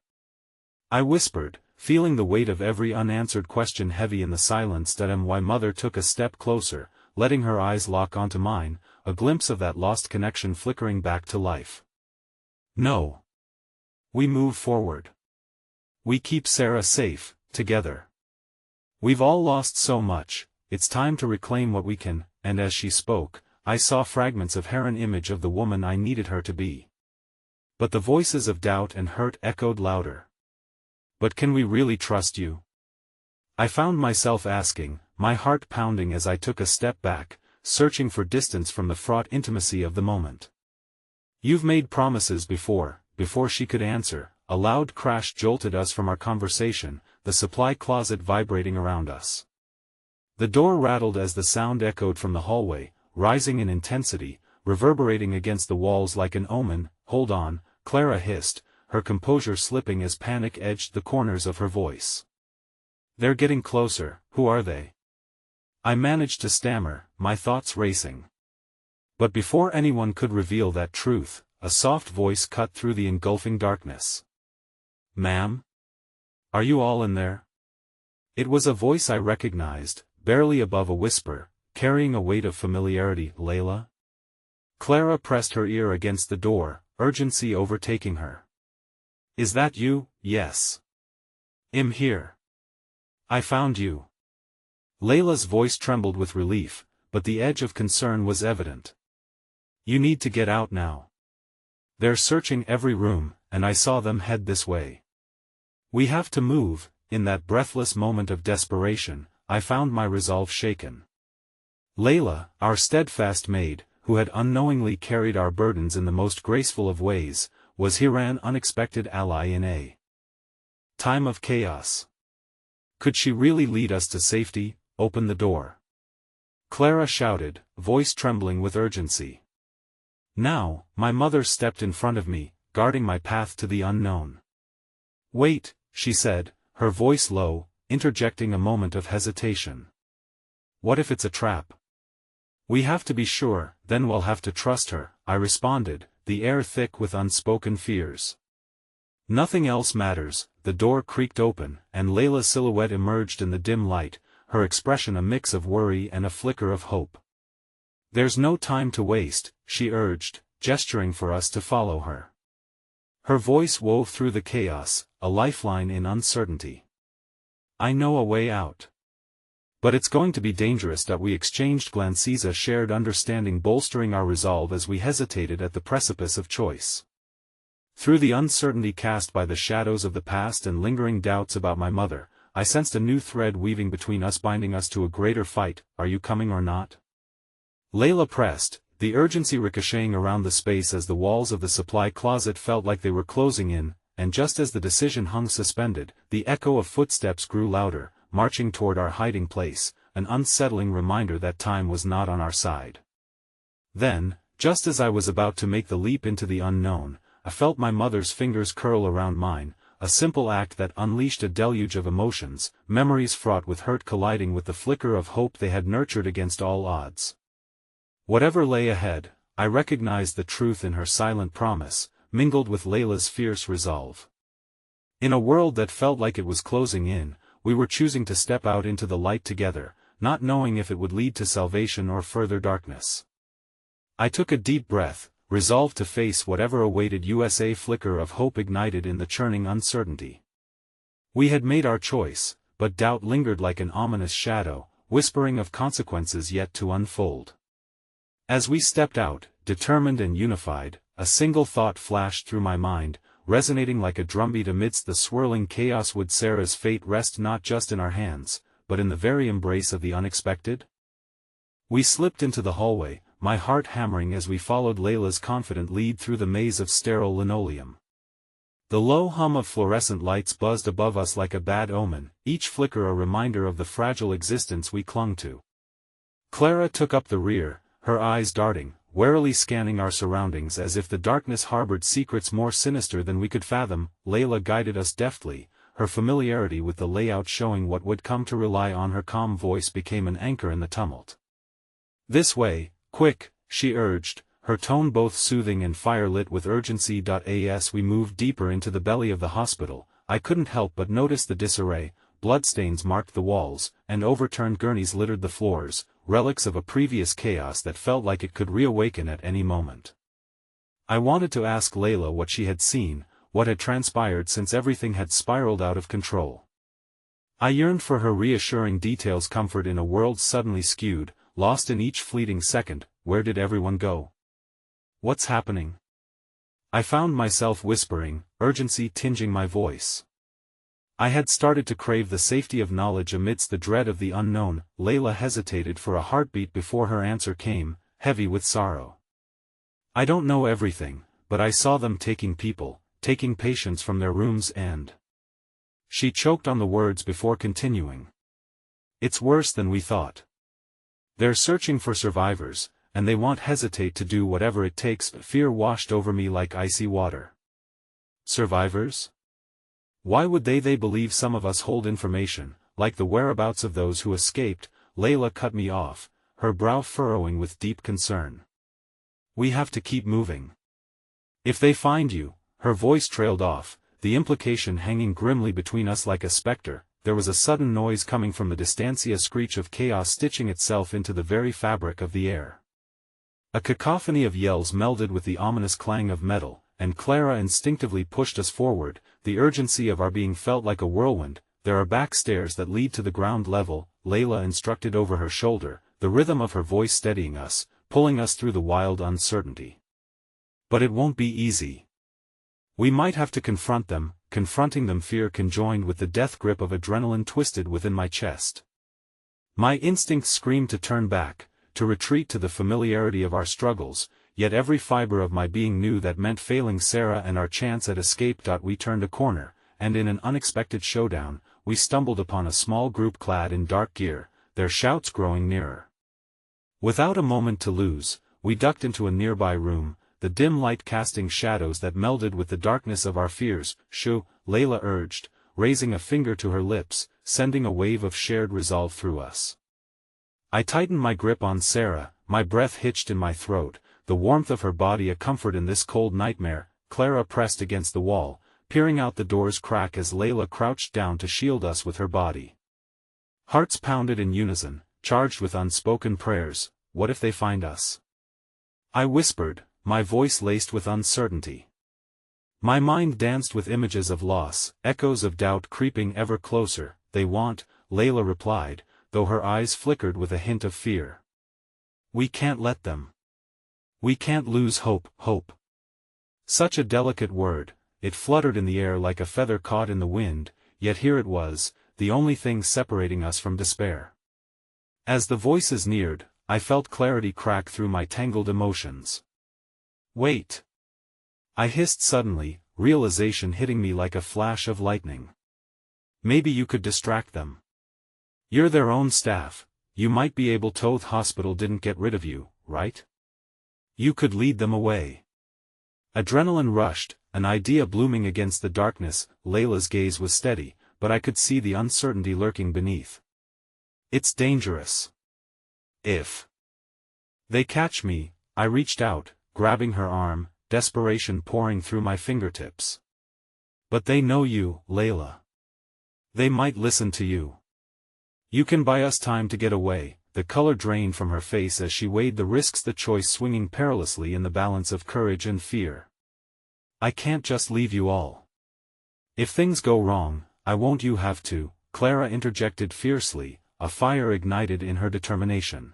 I whispered, feeling the weight of every unanswered question heavy in the silence. My mother took a step closer, letting her eyes lock onto mine, a glimpse of that lost connection flickering back to life. "No. We move forward. We keep Sarah safe, together. We've all lost so much, it's time to reclaim what we can, and as she spoke, I saw fragments of her image of the woman I needed her to be. But the voices of doubt and hurt echoed louder. But can we really trust you? I found myself asking, my heart pounding as I took a step back, searching for distance from the fraught intimacy of the moment. You've made promises before she could answer, a loud crash jolted us from our conversation, the supply closet vibrating around us. The door rattled as the sound echoed from the hallway, rising in intensity, reverberating against the walls like an omen. Hold on, Clara hissed, her composure slipping as panic edged the corners of her voice. They're getting closer. Who are they? I managed to stammer, my thoughts racing. But before anyone could reveal that truth, a soft voice cut through the engulfing darkness. Ma'am? Are you all in there? It was a voice I recognized, barely above a whisper, carrying a weight of familiarity. Layla? Clara pressed her ear against the door, urgency overtaking her. Is that you? Yes. I'm here. I found you. Layla's voice trembled with relief, but the edge of concern was evident. You need to get out now. They're searching every room, and I saw them head this way. We have to move. In that breathless moment of desperation, I found my resolve shaken. Layla, our steadfast maid, who had unknowingly carried our burdens in the most graceful of ways, was here an unexpected ally in a time of chaos. Could she really lead us to safety? Open the door. Clara shouted, voice trembling with urgency. Now, my mother stepped in front of me, guarding my path to the unknown. Wait, she said, her voice low, interjecting a moment of hesitation. What if it's a trap? We have to be sure, then we'll have to trust her, I responded, the air thick with unspoken fears. Nothing else matters. The door creaked open, and Layla's silhouette emerged in the dim light, her expression a mix of worry and a flicker of hope. There's no time to waste, she urged, gesturing for us to follow her. Her voice wove through the chaos, a lifeline in uncertainty. I know a way out. But it's going to be dangerous. We exchanged glances, a shared understanding bolstering our resolve as we hesitated at the precipice of choice. Through the uncertainty cast by the shadows of the past and lingering doubts about my mother, I sensed a new thread weaving between us, binding us to a greater fight. Are you coming or not? Layla pressed, the urgency ricocheting around the space as the walls of the supply closet felt like they were closing in, and just as the decision hung suspended, the echo of footsteps grew louder, marching toward our hiding place, an unsettling reminder that time was not on our side. Then, just as I was about to make the leap into the unknown, I felt my mother's fingers curl around mine, a simple act that unleashed a deluge of emotions, memories fraught with hurt colliding with the flicker of hope they had nurtured against all odds. Whatever lay ahead, I recognized the truth in her silent promise, mingled with Layla's fierce resolve. In a world that felt like it was closing in, we were choosing to step out into the light together, not knowing if it would lead to salvation or further darkness. I took a deep breath, resolved to face whatever awaited us. A flicker of hope ignited in the churning uncertainty. We had made our choice, but doubt lingered like an ominous shadow, whispering of consequences yet to unfold. As we stepped out, determined and unified, a single thought flashed through my mind, resonating like a drumbeat amidst the swirling chaos. Would Sarah's fate rest not just in our hands, but in the very embrace of the unexpected? We slipped into the hallway, my heart hammering as we followed Layla's confident lead through the maze of sterile linoleum. The low hum of fluorescent lights buzzed above us like a bad omen, each flicker a reminder of the fragile existence we clung to. Clara took up the rear, her eyes darting, warily scanning our surroundings as if the darkness harbored secrets more sinister than we could fathom. Layla guided us deftly, her familiarity with the layout showing what would come to rely on. Her calm voice became an anchor in the tumult. This way, quick, she urged, her tone both soothing and fire-lit with urgency. As we moved deeper into the belly of the hospital, I couldn't help but notice the disarray. Bloodstains marked the walls, and overturned gurneys littered the floors, relics of a previous chaos that felt like it could reawaken at any moment. I wanted to ask Layla what she had seen, what had transpired since everything had spiraled out of control. I yearned for her reassuring details, comfort in a world suddenly skewed, lost in each fleeting second. Where did everyone go? What's happening? I found myself whispering, urgency tinging my voice. I had started to crave the safety of knowledge amidst the dread of the unknown. Layla hesitated for a heartbeat before her answer came, heavy with sorrow. I don't know everything, but I saw them taking people, taking patients from their rooms and... She choked on the words before continuing. It's worse than we thought. They're searching for survivors, and they won't hesitate to do whatever it takes. Fear washed over me like icy water. Survivors? Why would they believe some of us hold information, like the whereabouts of those who escaped? Layla cut me off, her brow furrowing with deep concern. We have to keep moving. If they find you, her voice trailed off, the implication hanging grimly between us like a specter. There was a sudden noise coming from the distance, a screech of chaos stitching itself into the very fabric of the air. A cacophony of yells melded with the ominous clang of metal, and Clara instinctively pushed us forward. The urgency of our being felt like a whirlwind. There are back stairs that lead to the ground level, Layla instructed over her shoulder, the rhythm of her voice steadying us, pulling us through the wild uncertainty. But it won't be easy. We might have to confront them. Confronting them, fear conjoined with the death grip of adrenaline twisted within my chest. My instincts screamed to turn back, to retreat to the familiarity of our struggles, yet every fiber of my being knew that meant failing Sarah and our chance at escape. We turned a corner, and in an unexpected showdown, we stumbled upon a small group clad in dark gear, their shouts growing nearer. Without a moment to lose, we ducked into a nearby room, the dim light casting shadows that melded with the darkness of our fears. Shoo, Layla urged, raising a finger to her lips, sending a wave of shared resolve through us. I tightened my grip on Sarah, my breath hitched in my throat, the warmth of her body a comfort in this cold nightmare. Clara pressed against the wall, peering out the door's crack as Layla crouched down to shield us with her body. Hearts pounded in unison, charged with unspoken prayers. What if they find us? I whispered, my voice laced with uncertainty. My mind danced with images of loss, echoes of doubt creeping ever closer. They want, Layla replied, though her eyes flickered with a hint of fear. We can't let them. We can't lose hope. Hope. Such a delicate word, it fluttered in the air like a feather caught in the wind, yet here it was, the only thing separating us from despair. As the voices neared, I felt clarity crack through my tangled emotions. Wait. I hissed suddenly, realization hitting me like a flash of lightning. Maybe you could distract them. You're their own staff, you might be able to. The hospital didn't get rid of you, right? You could lead them away. Adrenaline rushed, an idea blooming against the darkness. Layla's gaze was steady, but I could see the uncertainty lurking beneath. It's dangerous. If they catch me, I reached out, grabbing her arm, desperation pouring through my fingertips. But they know you, Layla. They might listen to you. You can buy us time to get away. The color drained from her face as she weighed the risks, the choice swinging perilously in the balance of courage and fear. I can't just leave you all. If things go wrong, I won't. You have to, Clara interjected fiercely, a fire ignited in her determination.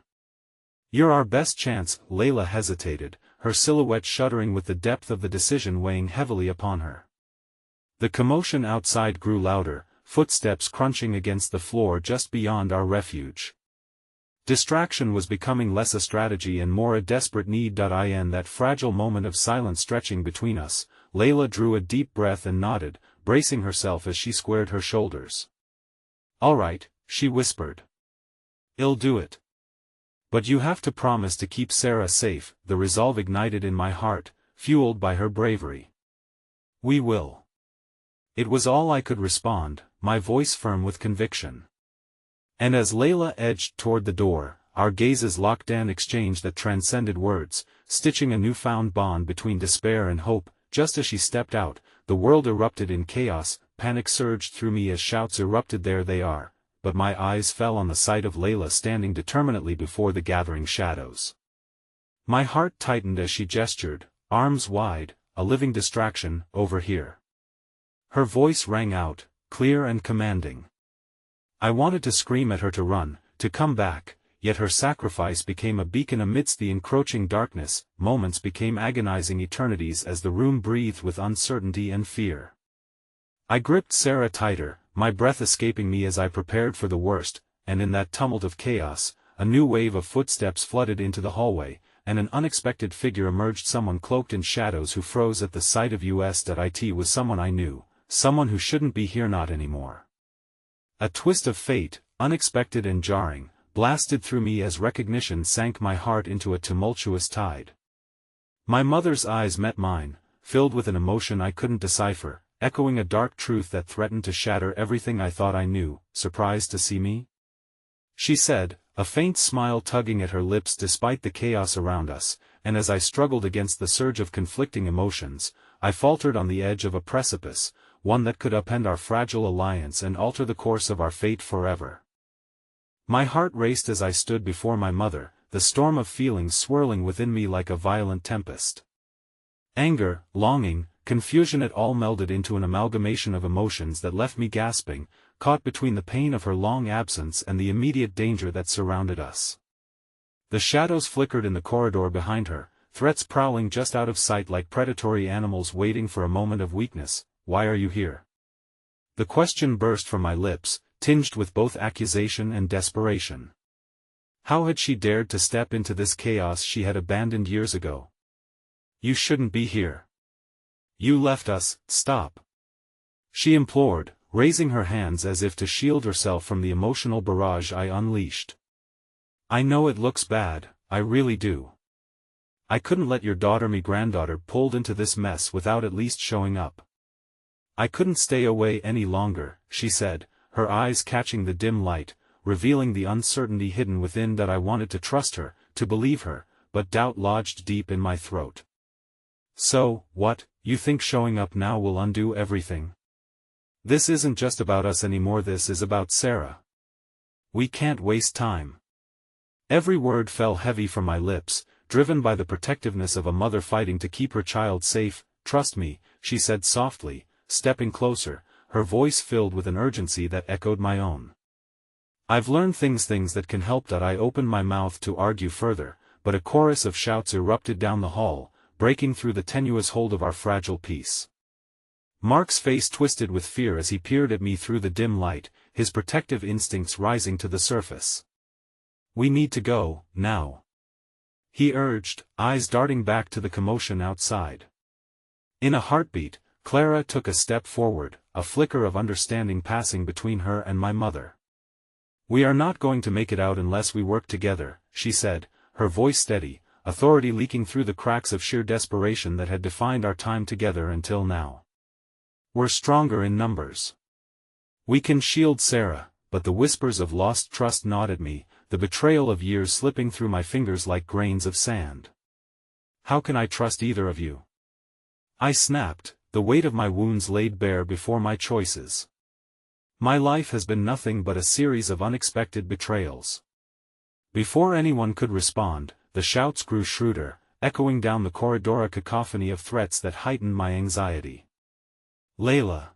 You're our best chance. Layla hesitated, her silhouette shuddering with the depth of the decision weighing heavily upon her. The commotion outside grew louder, footsteps crunching against the floor just beyond our refuge. Distraction was becoming less a strategy and more a desperate need. In that fragile moment of silence stretching between us, Layla drew a deep breath and nodded, bracing herself as she squared her shoulders. All right, she whispered. I'll do it. But you have to promise to keep Sarah safe. The resolve ignited in my heart, fueled by her bravery. We will. It was all I could respond, my voice firm with conviction. And as Layla edged toward the door, our gazes locked, an exchange that transcended words, stitching a newfound bond between despair and hope. Just as she stepped out, the world erupted in chaos, panic surged through me as shouts erupted. There they are. But my eyes fell on the sight of Layla standing determinedly before the gathering shadows. My heart tightened as she gestured, arms wide, a living distraction, over here. Her voice rang out, clear and commanding. I wanted to scream at her to run, to come back, yet her sacrifice became a beacon amidst the encroaching darkness. Moments became agonizing eternities as the room breathed with uncertainty and fear. I gripped Sarah tighter, my breath escaping me as I prepared for the worst, and in that tumult of chaos, a new wave of footsteps flooded into the hallway, and an unexpected figure emerged, someone cloaked in shadows who froze at the sight of us. It was someone I knew, someone who shouldn't be here, not anymore. A twist of fate, unexpected and jarring, blasted through me as recognition sank my heart into a tumultuous tide. My mother's eyes met mine, filled with an emotion I couldn't decipher, echoing a dark truth that threatened to shatter everything I thought I knew. "Surprised to see me?" she said, a faint smile tugging at her lips despite the chaos around us, and as I struggled against the surge of conflicting emotions, I faltered on the edge of a precipice, one that could upend our fragile alliance and alter the course of our fate forever. My heart raced as I stood before my mother, the storm of feelings swirling within me like a violent tempest. Anger, longing, confusion, it all melded into an amalgamation of emotions that left me gasping, caught between the pain of her long absence and the immediate danger that surrounded us. The shadows flickered in the corridor behind her, threats prowling just out of sight like predatory animals waiting for a moment of weakness. "Why are you here?" The question burst from my lips, tinged with both accusation and desperation. How had she dared to step into this chaos she had abandoned years ago? "You shouldn't be here. You left us." "Stop," she implored, raising her hands as if to shield herself from the emotional barrage I unleashed. "I know it looks bad, I really do. I couldn't let your daughter, me granddaughter, pulled into this mess without at least showing up. I couldn't stay away any longer," she said, her eyes catching the dim light, revealing the uncertainty hidden within. That I wanted to trust her, to believe her, but doubt lodged deep in my throat. "So, what, you think showing up now will undo everything? This isn't just about us anymore, this is about Sarah. We can't waste time." Every word fell heavy from my lips, driven by the protectiveness of a mother fighting to keep her child safe. "Trust me," she said softly, stepping closer, her voice filled with an urgency that echoed my own. "I've learned things that can help." I opened my mouth to argue further, but a chorus of shouts erupted down the hall, breaking through the tenuous hold of our fragile peace. Mark's face twisted with fear as he peered at me through the dim light, his protective instincts rising to the surface. "We need to go, now," he urged, eyes darting back to the commotion outside. In a heartbeat, Clara took a step forward, a flicker of understanding passing between her and my mother. "We are not going to make it out unless we work together," she said, her voice steady, authority leaking through the cracks of sheer desperation that had defined our time together until now. "We're stronger in numbers. We can shield Sarah." But the whispers of lost trust gnawed at me, the betrayal of years slipping through my fingers like grains of sand. "How can I trust either of you?" I snapped, the weight of my wounds laid bare before my choices. My life has been nothing but a series of unexpected betrayals. Before anyone could respond, the shouts grew shrewder, echoing down the corridor, a cacophony of threats that heightened my anxiety. "Layla!"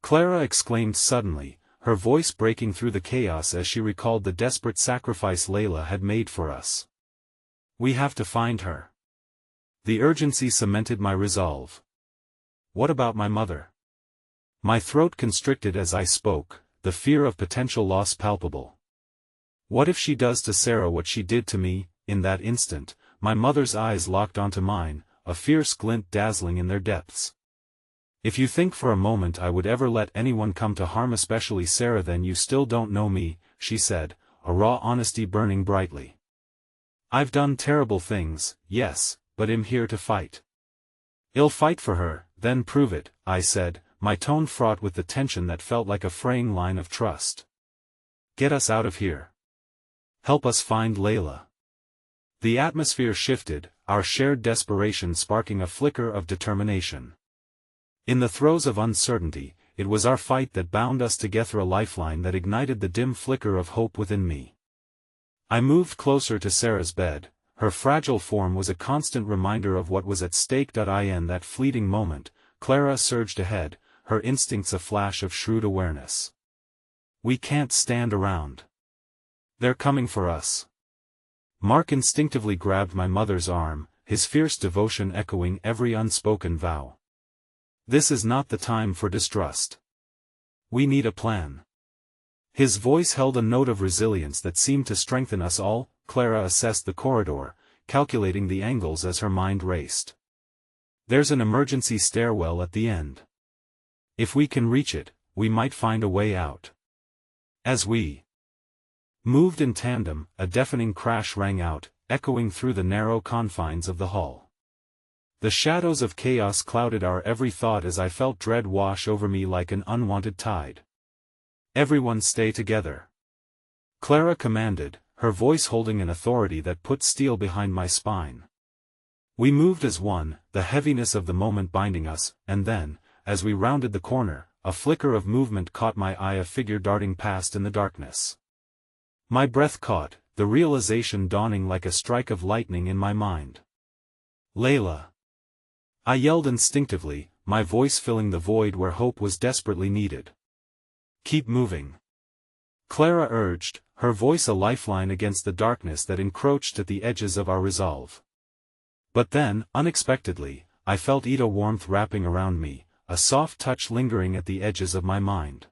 Clara exclaimed suddenly, her voice breaking through the chaos as she recalled the desperate sacrifice Layla had made for us. "We have to find her." The urgency cemented my resolve. "What about my mother?" My throat constricted as I spoke, the fear of potential loss palpable. "What if she does to Sarah what she did to me?" In that instant, my mother's eyes locked onto mine, a fierce glint dazzling in their depths. "If you think for a moment I would ever let anyone come to harm, especially Sarah, then you still don't know me," she said, a raw honesty burning brightly. "I've done terrible things, yes, but I'm here to fight." "I'll fight for her, then prove it," I said, my tone fraught with the tension that felt like a fraying line of trust. "Get us out of here. Help us find Layla." The atmosphere shifted, our shared desperation sparking a flicker of determination. In the throes of uncertainty, it was our fight that bound us together, a lifeline that ignited the dim flicker of hope within me. I moved closer to Sarah's bed, her fragile form was a constant reminder of what was at stake. In that fleeting moment, Clara surged ahead, her instincts a flash of shrewd awareness. We can't stand around. They're coming for us. Mark instinctively grabbed my mother's arm, his fierce devotion echoing every unspoken vow. This is not the time for distrust. We need a plan. His voice held a note of resilience that seemed to strengthen us all. Clara assessed the corridor, calculating the angles as her mind raced. There's an emergency stairwell at the end. If we can reach it, we might find a way out. As we moved in tandem, a deafening crash rang out, echoing through the narrow confines of the hall. The shadows of chaos clouded our every thought as I felt dread wash over me like an unwanted tide. Everyone stay together. Clara commanded, her voice holding an authority that put steel behind my spine. We moved as one, the heaviness of the moment binding us, and then, as we rounded the corner, a flicker of movement caught my eye, a figure darting past in the darkness. My breath caught, the realization dawning like a strike of lightning in my mind. Layla! I yelled instinctively, my voice filling the void where hope was desperately needed. Keep moving. Clara urged, her voice a lifeline against the darkness that encroached at the edges of our resolve. But then, unexpectedly, I felt Ida warmth wrapping around me, a soft touch lingering at the edges of my mind.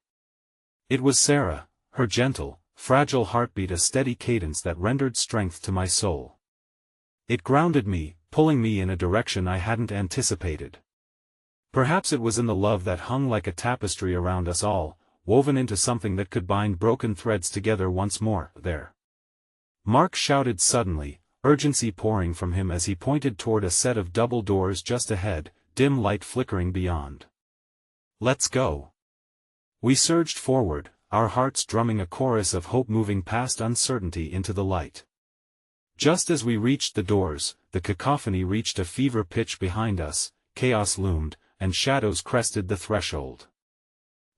It was Sarah, her gentle, fragile heartbeat a steady cadence that rendered strength to my soul. It grounded me, pulling me in a direction I hadn't anticipated. Perhaps it was in the love that hung like a tapestry around us all, woven into something that could bind broken threads together once more. There! Mark shouted suddenly, urgency pouring from him as he pointed toward a set of double doors just ahead, dim light flickering beyond. Let's go! We surged forward, our hearts drumming a chorus of hope, moving past uncertainty into the light. Just as we reached the doors, the cacophony reached a fever pitch behind us, chaos loomed, and shadows crested the threshold.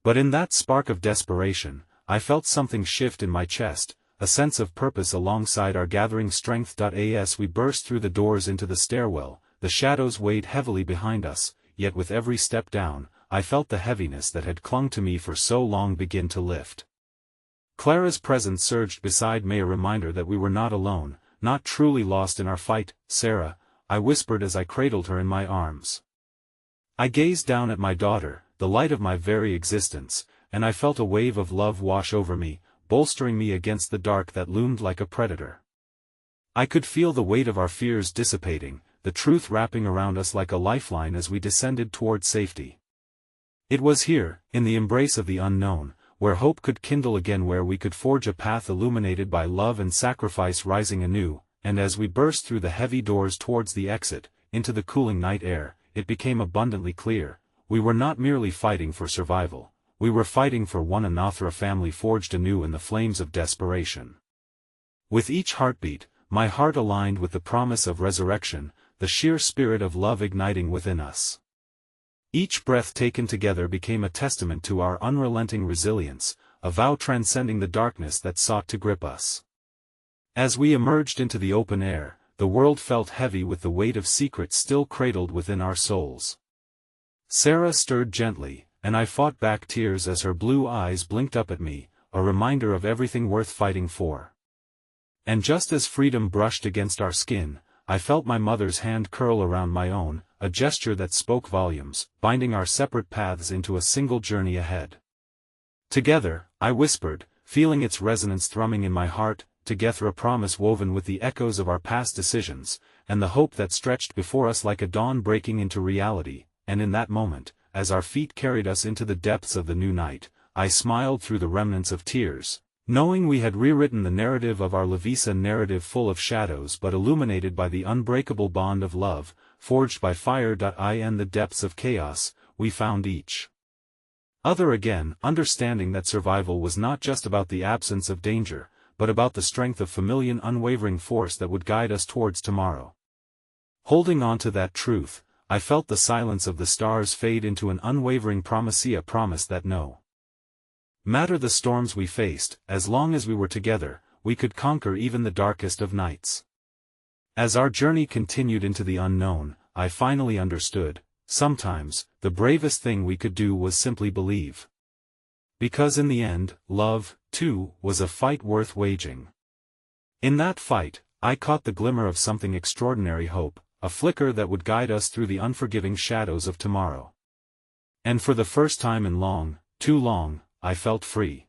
But in that spark of desperation, I felt something shift in my chest, a sense of purpose alongside our gathering strength. As we burst through the doors into the stairwell, the shadows weighed heavily behind us, yet with every step down, I felt the heaviness that had clung to me for so long begin to lift. Clara's presence surged beside me, a reminder that we were not alone, not truly lost in our fight. Sarah, I whispered as I cradled her in my arms. I gazed down at my daughter, the light of my very existence, and I felt a wave of love wash over me, bolstering me against the dark that loomed like a predator. I could feel the weight of our fears dissipating, the truth wrapping around us like a lifeline as we descended toward safety. It was here, in the embrace of the unknown, where hope could kindle again, where we could forge a path illuminated by love and sacrifice rising anew, and as we burst through the heavy doors towards the exit, into the cooling night air, it became abundantly clear, we were not merely fighting for survival, we were fighting for one another, a family forged anew in the flames of desperation. With each heartbeat, my heart aligned with the promise of resurrection, the sheer spirit of love igniting within us. Each breath taken together became a testament to our unrelenting resilience, a vow transcending the darkness that sought to grip us. As we emerged into the open air, the world felt heavy with the weight of secrets still cradled within our souls. Sarah stirred gently, and I fought back tears as her blue eyes blinked up at me, a reminder of everything worth fighting for. And just as freedom brushed against our skin, I felt my mother's hand curl around my own, a gesture that spoke volumes, binding our separate paths into a single journey ahead. Together, I whispered, feeling its resonance thrumming in my heart, together a promise woven with the echoes of our past decisions, and the hope that stretched before us like a dawn breaking into reality. And in that moment, as our feet carried us into the depths of the new night, I smiled through the remnants of tears, knowing we had rewritten the narrative of our Lavisa, narrative full of shadows but illuminated by the unbreakable bond of love, forged by fire. In the depths of chaos, we found each other again, understanding that survival was not just about the absence of danger, but about the strength of familiar, unwavering force that would guide us towards tomorrow. Holding on to that truth, I felt the silence of the stars fade into an unwavering promise, a promise that no matter the storms we faced, as long as we were together, we could conquer even the darkest of nights. As our journey continued into the unknown, I finally understood, sometimes, the bravest thing we could do was simply believe. Because in the end, love, too, was a fight worth waging. In that fight, I caught the glimmer of something extraordinary: hope, a flicker that would guide us through the unforgiving shadows of tomorrow. And for the first time in long, too long, I felt free.